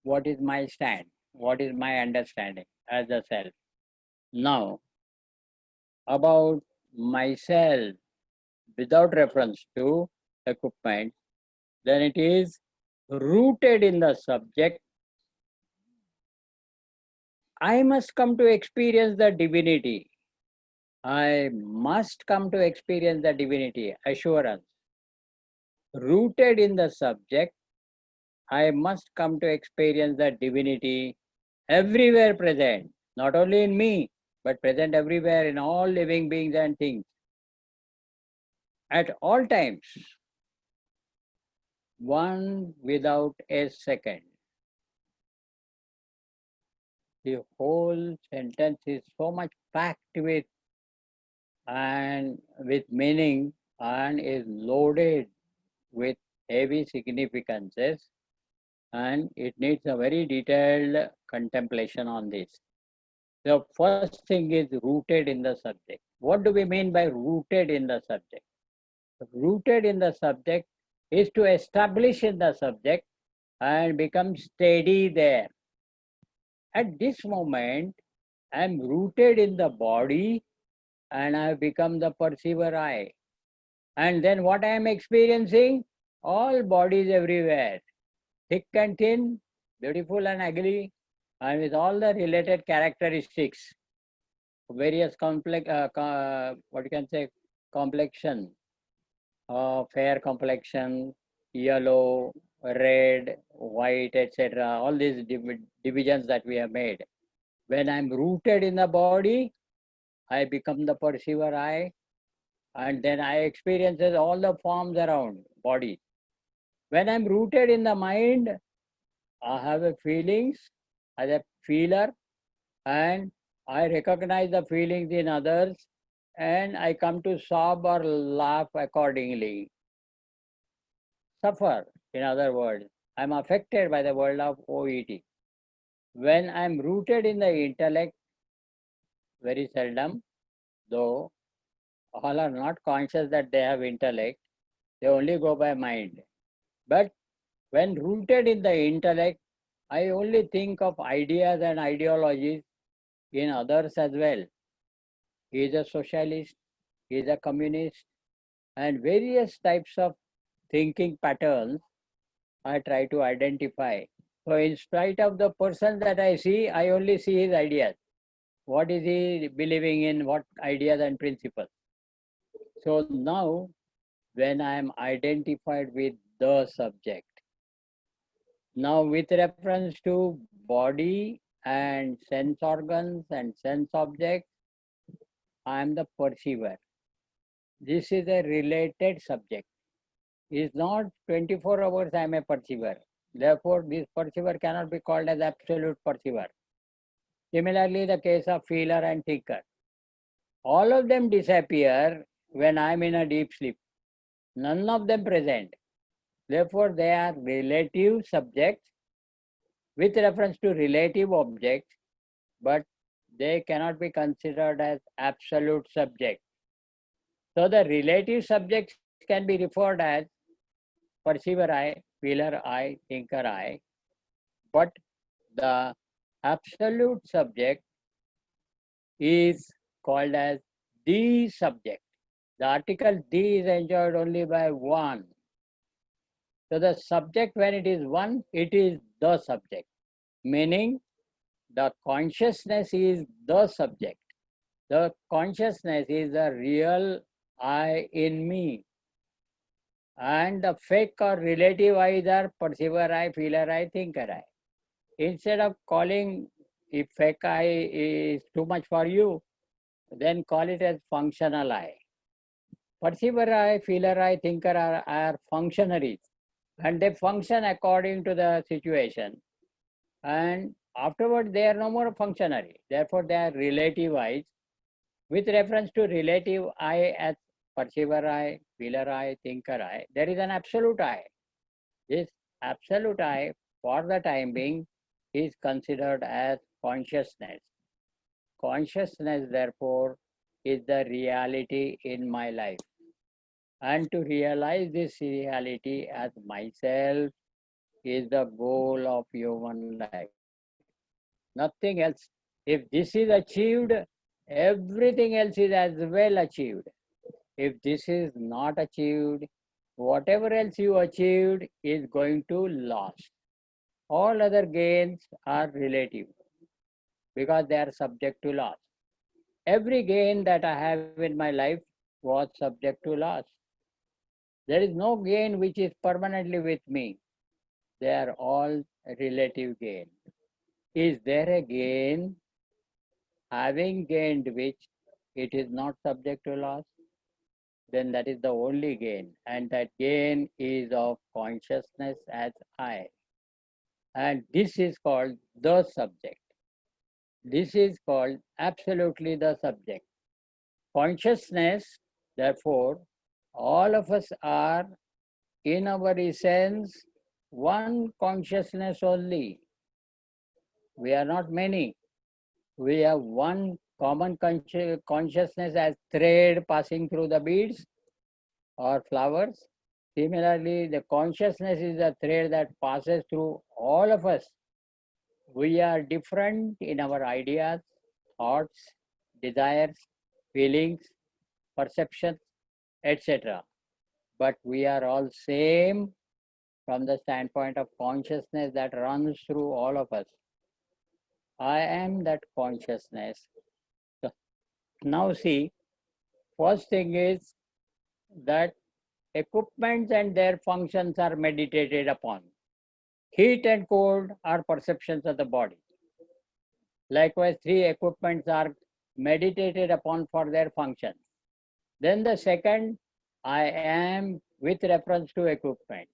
What is my stand? what is my understanding as a self. Now, about myself without reference to equipment, then it is rooted in the subject. I must come to experience the divinity. I must come to experience the divinity, assurance. Rooted in the subject, I must come to experience the divinity everywhere present, not only in me, but present everywhere in all living beings and things. At all times, one without a second. The whole sentence is so much packed with meaning and is loaded with heavy significances, and it needs a very detailed contemplation on this. The first thing is rooted in the subject. What do we mean by rooted in the subject? Rooted in the subject is to establish in the subject and become steady there. At this moment, I am rooted in the body and I have become the perceiver I. And then what I am experiencing? All bodies everywhere, thick and thin, beautiful and ugly, and with all the related characteristics, various complex, what you can say, complexion, fair complexion, yellow, red, white, etc. All these divisions that we have made. When I'm rooted in the body, I become the perceiver I, and then I experiences all the forms around body. When I'm rooted in the mind, I have a feelings as a feeler, and I recognize the feelings in others, and I come to sob or laugh accordingly. Suffer, in other words. I'm affected by the world of OET. When I'm rooted in the intellect, very seldom, though all are not conscious that they have intellect, they only go by mind. But when rooted in the intellect, I only think of ideas and ideologies in others as well. He is a socialist, he is a communist, and various types of thinking patterns I try to identify. So, in spite of the person that I see, I only see his ideas. What is he believing in? What ideas and principles? So, now when I am identified with the subject, now with reference to body and sense organs and sense objects, I am the perceiver. This is a related subject. It is not 24 hours I am a perceiver. Therefore, this perceiver cannot be called as absolute perceiver. Similarly, the case of feeler and thinker. All of them disappear when I am in a deep sleep. None of them present. Therefore, they are relative subjects with reference to relative objects, but they cannot be considered as absolute subjects. So the relative subjects can be referred as perceiver I, feeler I, thinker I, but the absolute subject is called as the subject. The article the is enjoyed only by one. So the subject, when it is one, it is the subject, meaning the consciousness is the subject. The consciousness is the real I in me. And the fake or relative I's are perceiver I, feeler I, thinker I. Instead of calling, if fake I is too much for you, then call it as functional I. Perceiver I, feeler I, thinker are functionaries, and they function according to the situation. And afterward, they are no more functionary. Therefore, they are relative I's. With reference to relative I as perceiver I, feeler I, thinker I, there is an absolute I. This absolute I, for the time being, is considered as consciousness. Consciousness, therefore, is the reality in my life. And to realize this reality as myself is the goal of human life. nothing else. If this is achieved, everything else is as well achieved. If this is not achieved, whatever else you achieved is going to lose. All other gains are relative because they are subject to loss. Every gain that I have in my life was subject to loss. There is no gain which is permanently with me. They are all relative gain. Is there a gain having gained which it is not subject to loss? Then that is the only gain. And that gain is of consciousness as I. And this is called the subject. This is called absolutely the subject. Consciousness, therefore, all of us are in our essence one consciousness only. We are not many. We have one common consciousness as thread passing through the beads or flowers. Similarly, the consciousness is a thread that passes through all of us. We are different in our ideas, thoughts, desires, feelings, perceptions, etc. But we are all same from the standpoint of consciousness that runs through all of us. I am that consciousness. So now see, first thing is that equipments and their functions are meditated upon. Heat and cold are perceptions of the body. Likewise, three equipments are meditated upon for their functions. Then the second, I am with reference to equipment.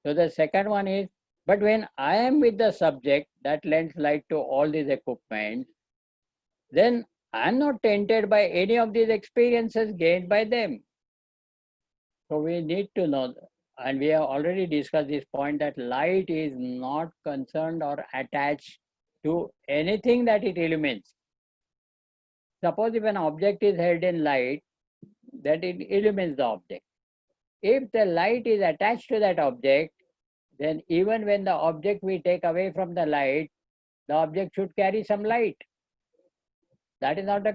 So the second one is, but when I am with the subject that lends light to all these equipments, then I am not tainted by any of these experiences gained by them. So we need to know, and we have already discussed this point, that light is not concerned or attached to anything that it illumines. Suppose if an object is held in light, that it illumines the object. If the light is attached to that object, then even when the object we take away from the light, the object should carry some light. That is not the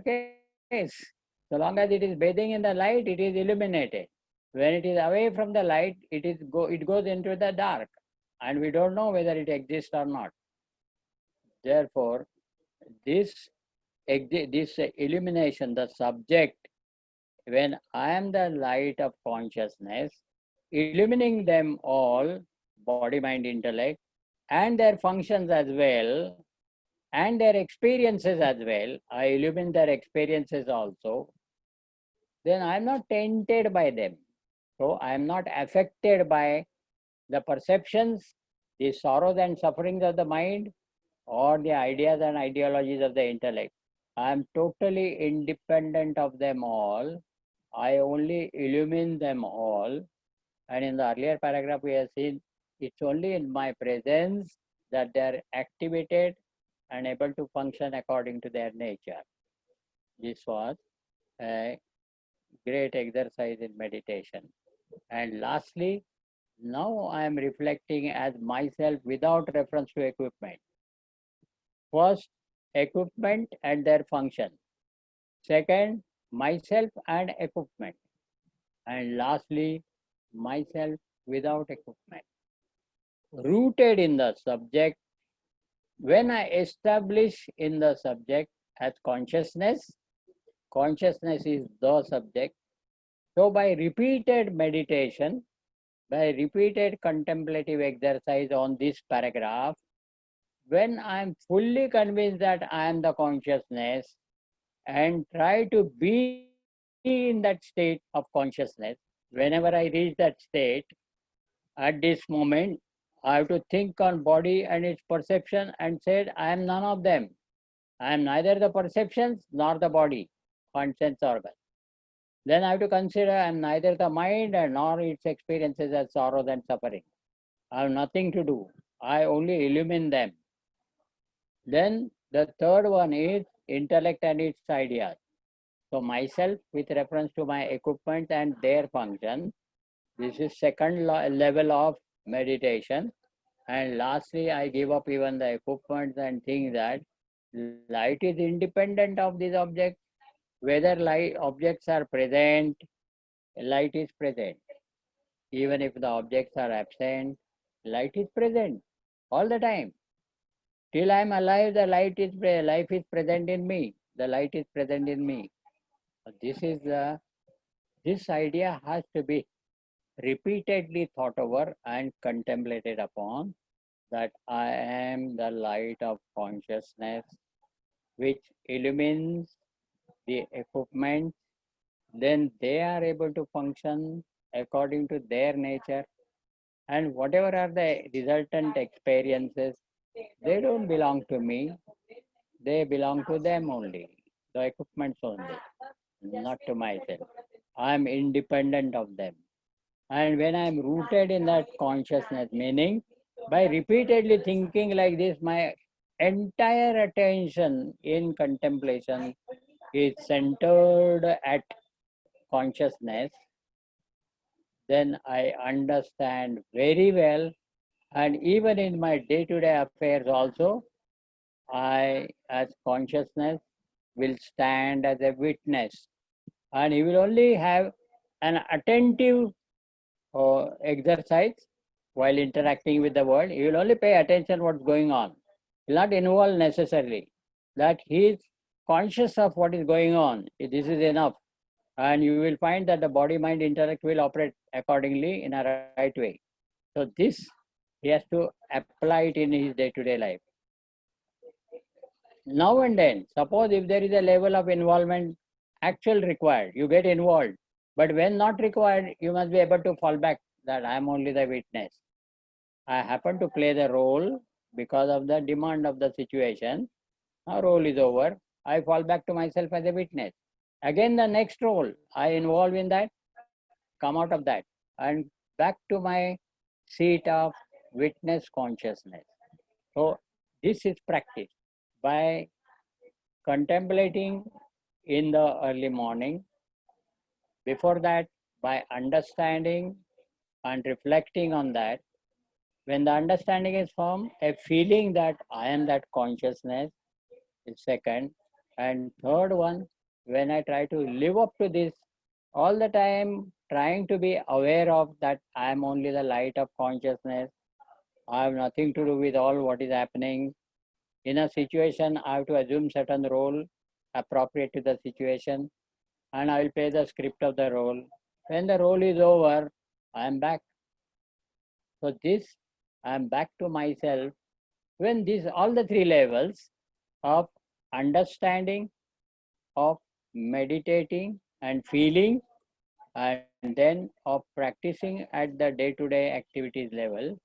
case. So long as it is bathing in the light, it is illuminated. When it is away from the light, it goes into the dark, and we don't know whether it exists or not. Therefore, this illumination, the subject, when I am the light of consciousness, illumining them all, body, mind, intellect, and their functions as well, and their experiences as well, I illumine their experiences also, then I am not tainted by them. So I am not affected by the perceptions, the sorrows and sufferings of the mind, or the ideas and ideologies of the intellect. I am totally independent of them all. I only illumine them all. And in the earlier paragraph, we have seen it's only in my presence that they are activated and able to function according to their nature. This was a great exercise in meditation. And lastly, now I am reflecting as myself without reference to equipment. First, equipment and their function. Second, myself and equipment. And lastly, myself without equipment. Rooted in the subject, when I establish in the subject as consciousness, consciousness is the subject. So by repeated meditation, by repeated contemplative exercise on this paragraph, when I am fully convinced that I am the consciousness and try to be in that state of consciousness, whenever I reach that state, at this moment, I have to think on body and its perception and said, I am none of them. I am neither the perceptions nor the body, and sense organ. Then I have to consider I am neither the mind and nor its experiences as sorrow and suffering. I have nothing to do. I only illumine them. Then the third one is intellect and its ideas. So myself with reference to my equipment and their function. This is second level of meditation. And lastly, I give up even the equipment and think that light is independent of these objects. Whether light objects are present, light is present. Even if the objects are absent, light is present all the time. Till I am alive, the life is present in me. The light is present in me. This is the this idea has to be repeatedly thought over and contemplated upon, that I am the light of consciousness which illumines the equipment, then they are able to function according to their nature. And whatever are the resultant experiences, they don't belong to me, they belong to them only, the equipments only, not to myself. I am independent of them. And when I am rooted in that consciousness, meaning by repeatedly thinking like this, my entire attention in contemplation is centered at consciousness, then I understand very well. And even in my day to day affairs, also, I, as consciousness, will stand as a witness. And he will only have an attentive exercise while interacting with the world. He will only pay attention what's going on. He will not involve necessarily. That he is conscious of what is going on. This is enough. And you will find that the body mind interact will operate accordingly in a right way. So this he has to apply it in his day-to-day life. Now and then, suppose if there is a level of involvement actual required, you get involved. But when not required, you must be able to fall back that I am only the witness. I happen to play the role because of the demand of the situation. Now role is over. I fall back to myself as a witness. Again, the next role, I involve in that, come out of that, and back to my seat of witness consciousness. So this is practice. By contemplating in the early morning, before that, by understanding and reflecting on that, when the understanding is formed, a feeling that I am that consciousness is second. And third one, when I try to live up to this, all the time trying to be aware of that I am only the light of consciousness. I have nothing to do with all what is happening. In a situation, I have to assume certain role appropriate to the situation, and I will play the script of the role. When the role is over, I am back. So this, I am back to myself. When these all the three levels of understanding, of meditating and feeling, and then of practicing at the day-to-day activities level,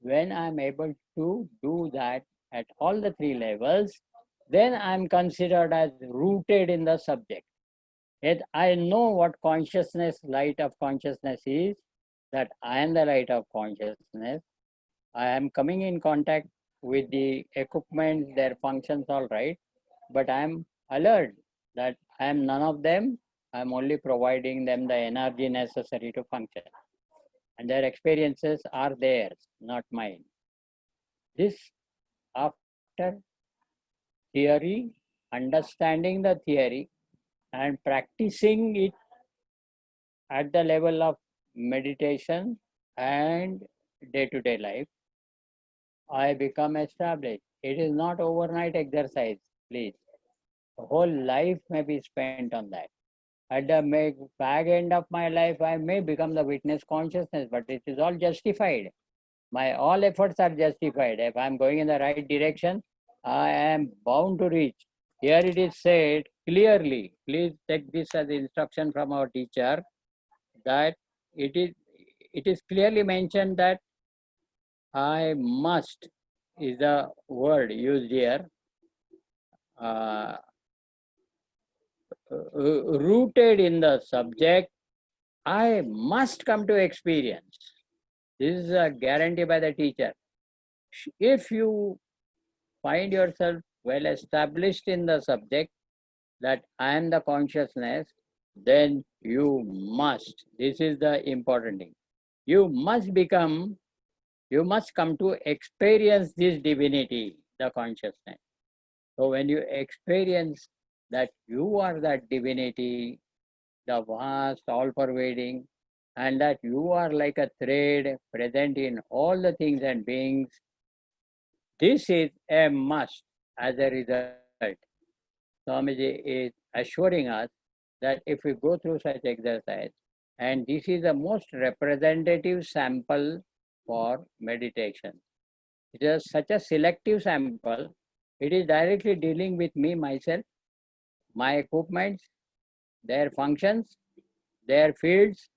when I'm able to do that at all the three levels, then I'm considered as rooted in the subject. Yet I know what consciousness, light of consciousness is, that I am the light of consciousness. I am coming in contact with the equipment, their functions all right, but I am alert that I am none of them. I am only providing them the energy necessary to function. And their experiences are theirs, not mine. This, after theory, understanding the theory, and practicing it at the level of meditation and day-to-day life, I become established. It is not overnight exercise, please. The whole life may be spent on that. At the back end of my life, I may become the witness consciousness, but it is all justified. My all efforts are justified. If I'm going in the right direction, I am bound to reach. Here it is said clearly, please take this as instruction from our teacher, that it is clearly mentioned that I must is the word used here, uh, rooted in the subject, I must come to experience. This is a guarantee by the teacher. If you find yourself well established in the subject, that I am the consciousness, then you must, this is the important thing, you must become You must come to experience this divinity, the consciousness. So when you experience that you are that divinity, the vast, all pervading, and that you are like a thread present in all the things and beings, this is a must as a result. Swamiji is assuring us that if we go through such exercise, and this is the most representative sample for meditation. It is such a selective sample. It is directly dealing with me, myself, my equipments, their functions, their fields,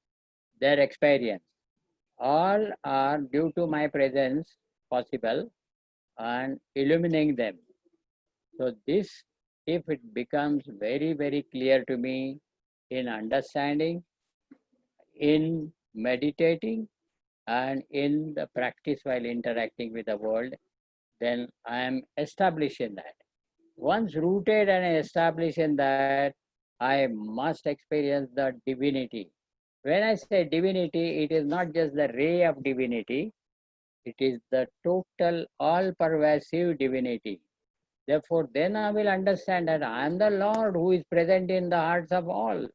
their experience. All are due to my presence possible and illuminating them. So this, if it becomes very, very clear to me in understanding, in meditating, and in the practice while interacting with the world, then I am established in that. Once rooted and established in that, I must experience the divinity. When I say divinity, it is not just the ray of divinity, it is the total, all pervasive divinity. Therefore, then I will understand that I am the Lord who is present in the hearts of all.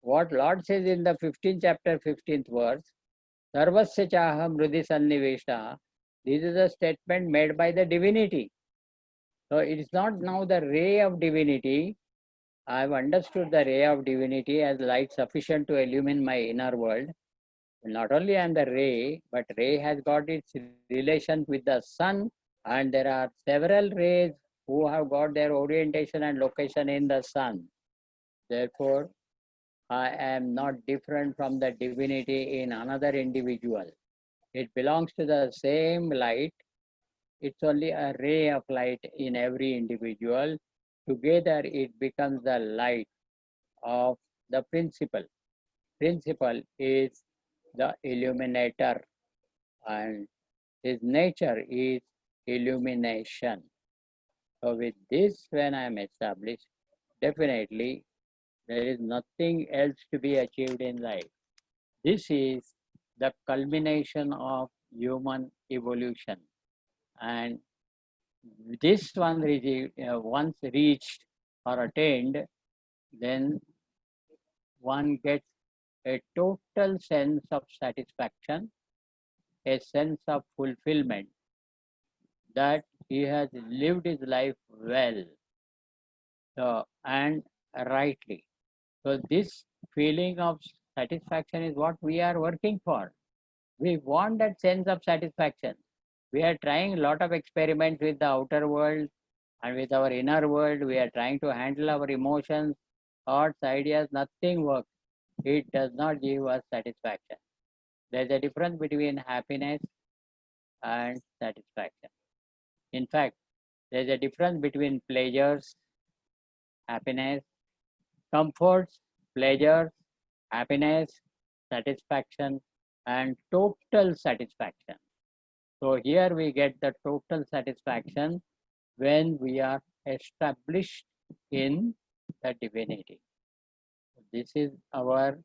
What Lord says in the 15th chapter, 15th verse, Sarvasya chaham hrudi sanniveshta, this is a statement made by the divinity. So it is not now the ray of divinity. I have understood the ray of divinity as light sufficient to illumine my inner world. Not only I am the ray, but ray has got its relation with the sun, and there are several rays who have got their orientation and location in the sun. Therefore, I am not different from the divinity in another individual. It belongs to the same light. It's only a ray of light in every individual. Together, it becomes the light of the principle. Principle is the illuminator, and his nature is illumination. So with this, when I am established, definitely there is nothing else to be achieved in life. This is the culmination of human evolution. And this one, once reached or attained, then one gets a total sense of satisfaction, a sense of fulfillment that he has lived his life well, and rightly. So this feeling of satisfaction is what we are working for. We want that sense of satisfaction. We are trying a lot of experiments with the outer world and with our inner world. We are trying to handle our emotions, thoughts, ideas. Nothing works. It does not give us satisfaction. There's a difference between happiness and satisfaction. In fact, there's a difference between pleasures, happiness, comforts, pleasures, happiness, satisfaction, and total satisfaction. So here we get the total satisfaction when we are established in the divinity. This is our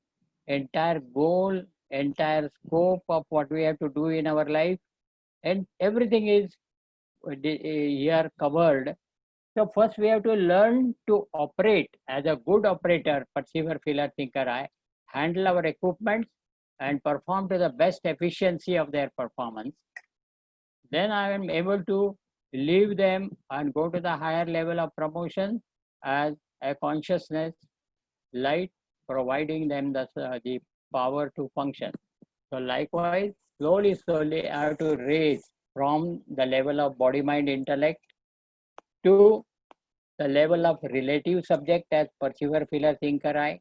entire goal, entire scope of what we have to do in our life, and everything is here covered. So first we have to learn to operate as a good operator, perceiver, feeler, thinker, I, handle our equipments and perform to the best efficiency of their performance. Then I am able to leave them and go to the higher level of promotion as a consciousness light, providing them the power to function. So likewise, slowly, I have to raise from the level of body, mind, intellect to the level of relative subject as perceiver, feeler, thinker, I.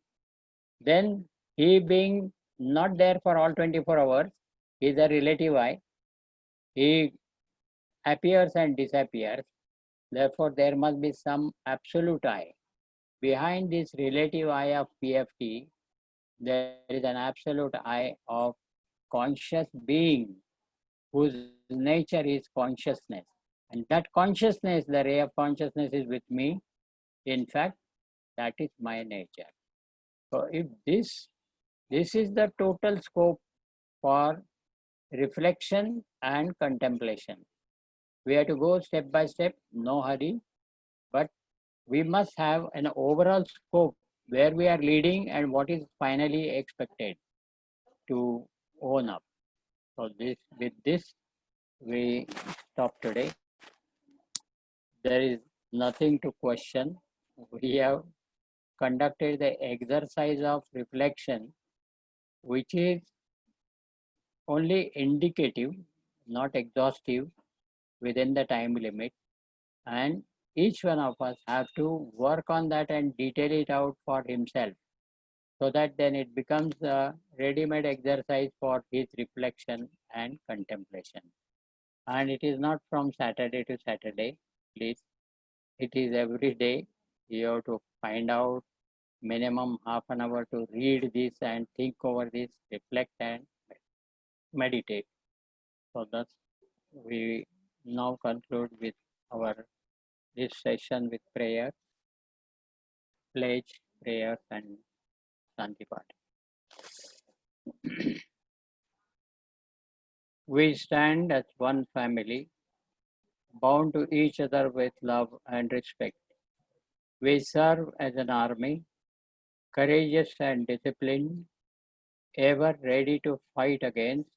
Then he being not there for all 24 hours, is a relative I. He appears and disappears. Therefore, there must be some absolute I. Behind this relative I of PFT, there is an absolute I of conscious being whose nature is consciousness. And that consciousness, the ray of consciousness is with me. In fact, that is my nature. So if this is the total scope for reflection and contemplation. We have to go step by step, no hurry, but we must have an overall scope where we are leading and what is finally expected to own up. So with this we stop today. There is nothing to question. We have conducted the exercise of reflection, which is only indicative, not exhaustive within the time limit. And each one of us have to work on that and detail it out for himself so that then it becomes a ready-made exercise for his reflection and contemplation. And it is not from Saturday to Saturday, please. It is every day. You have to find out minimum half an hour to read this and think over this, reflect and meditate. So thus we now conclude with our this session with prayer, pledge, prayers and Shanti Path. We stand as one family, bound to each other with love and respect. We serve as an army, courageous and disciplined, ever ready to fight against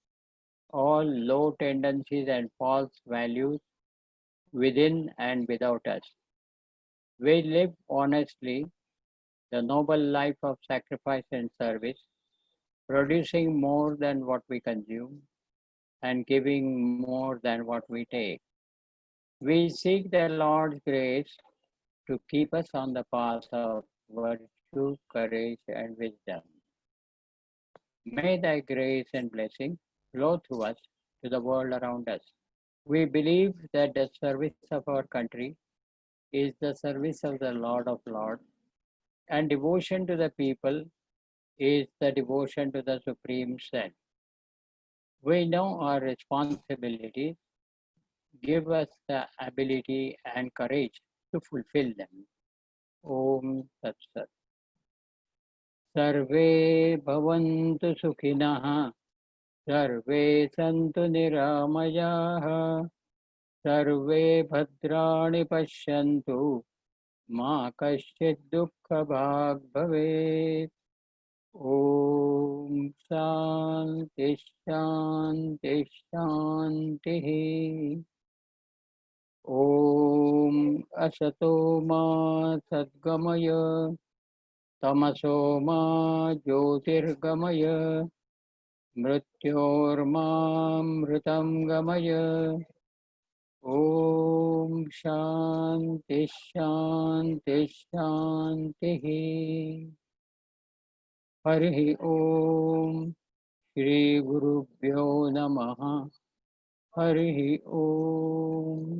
all low tendencies and false values within and without us. We live honestly the noble life of sacrifice and service, producing more than what we consume and giving more than what we take. We seek the Lord's grace to keep us on the path of virtue, courage, and wisdom. May thy grace and blessing flow through us to the world around us. We believe that the service of our country is the service of the Lord of Lords, and devotion to the people is the devotion to the Supreme Self. We know our responsibilities, give us the ability and courage to fulfill them. Om Tat Sat. सर्वे भवन्तु सुखिनः सर्वे सन्तु निरामयाः सर्वे भद्राणि पश्यन्तु मा कश्चित् दुःखभाग् भवेत् ॐ शान्ति शान्ति शान्तिः ॐ असतो मा सद्गमय तमसो मा ज्योतिर्गमय मृत्योर्मामृतं गमय ॐ शान्ति शान्ति शान्तिः हरिः ॐ श्रीगुरुभ्यो नमः हरिः ॐ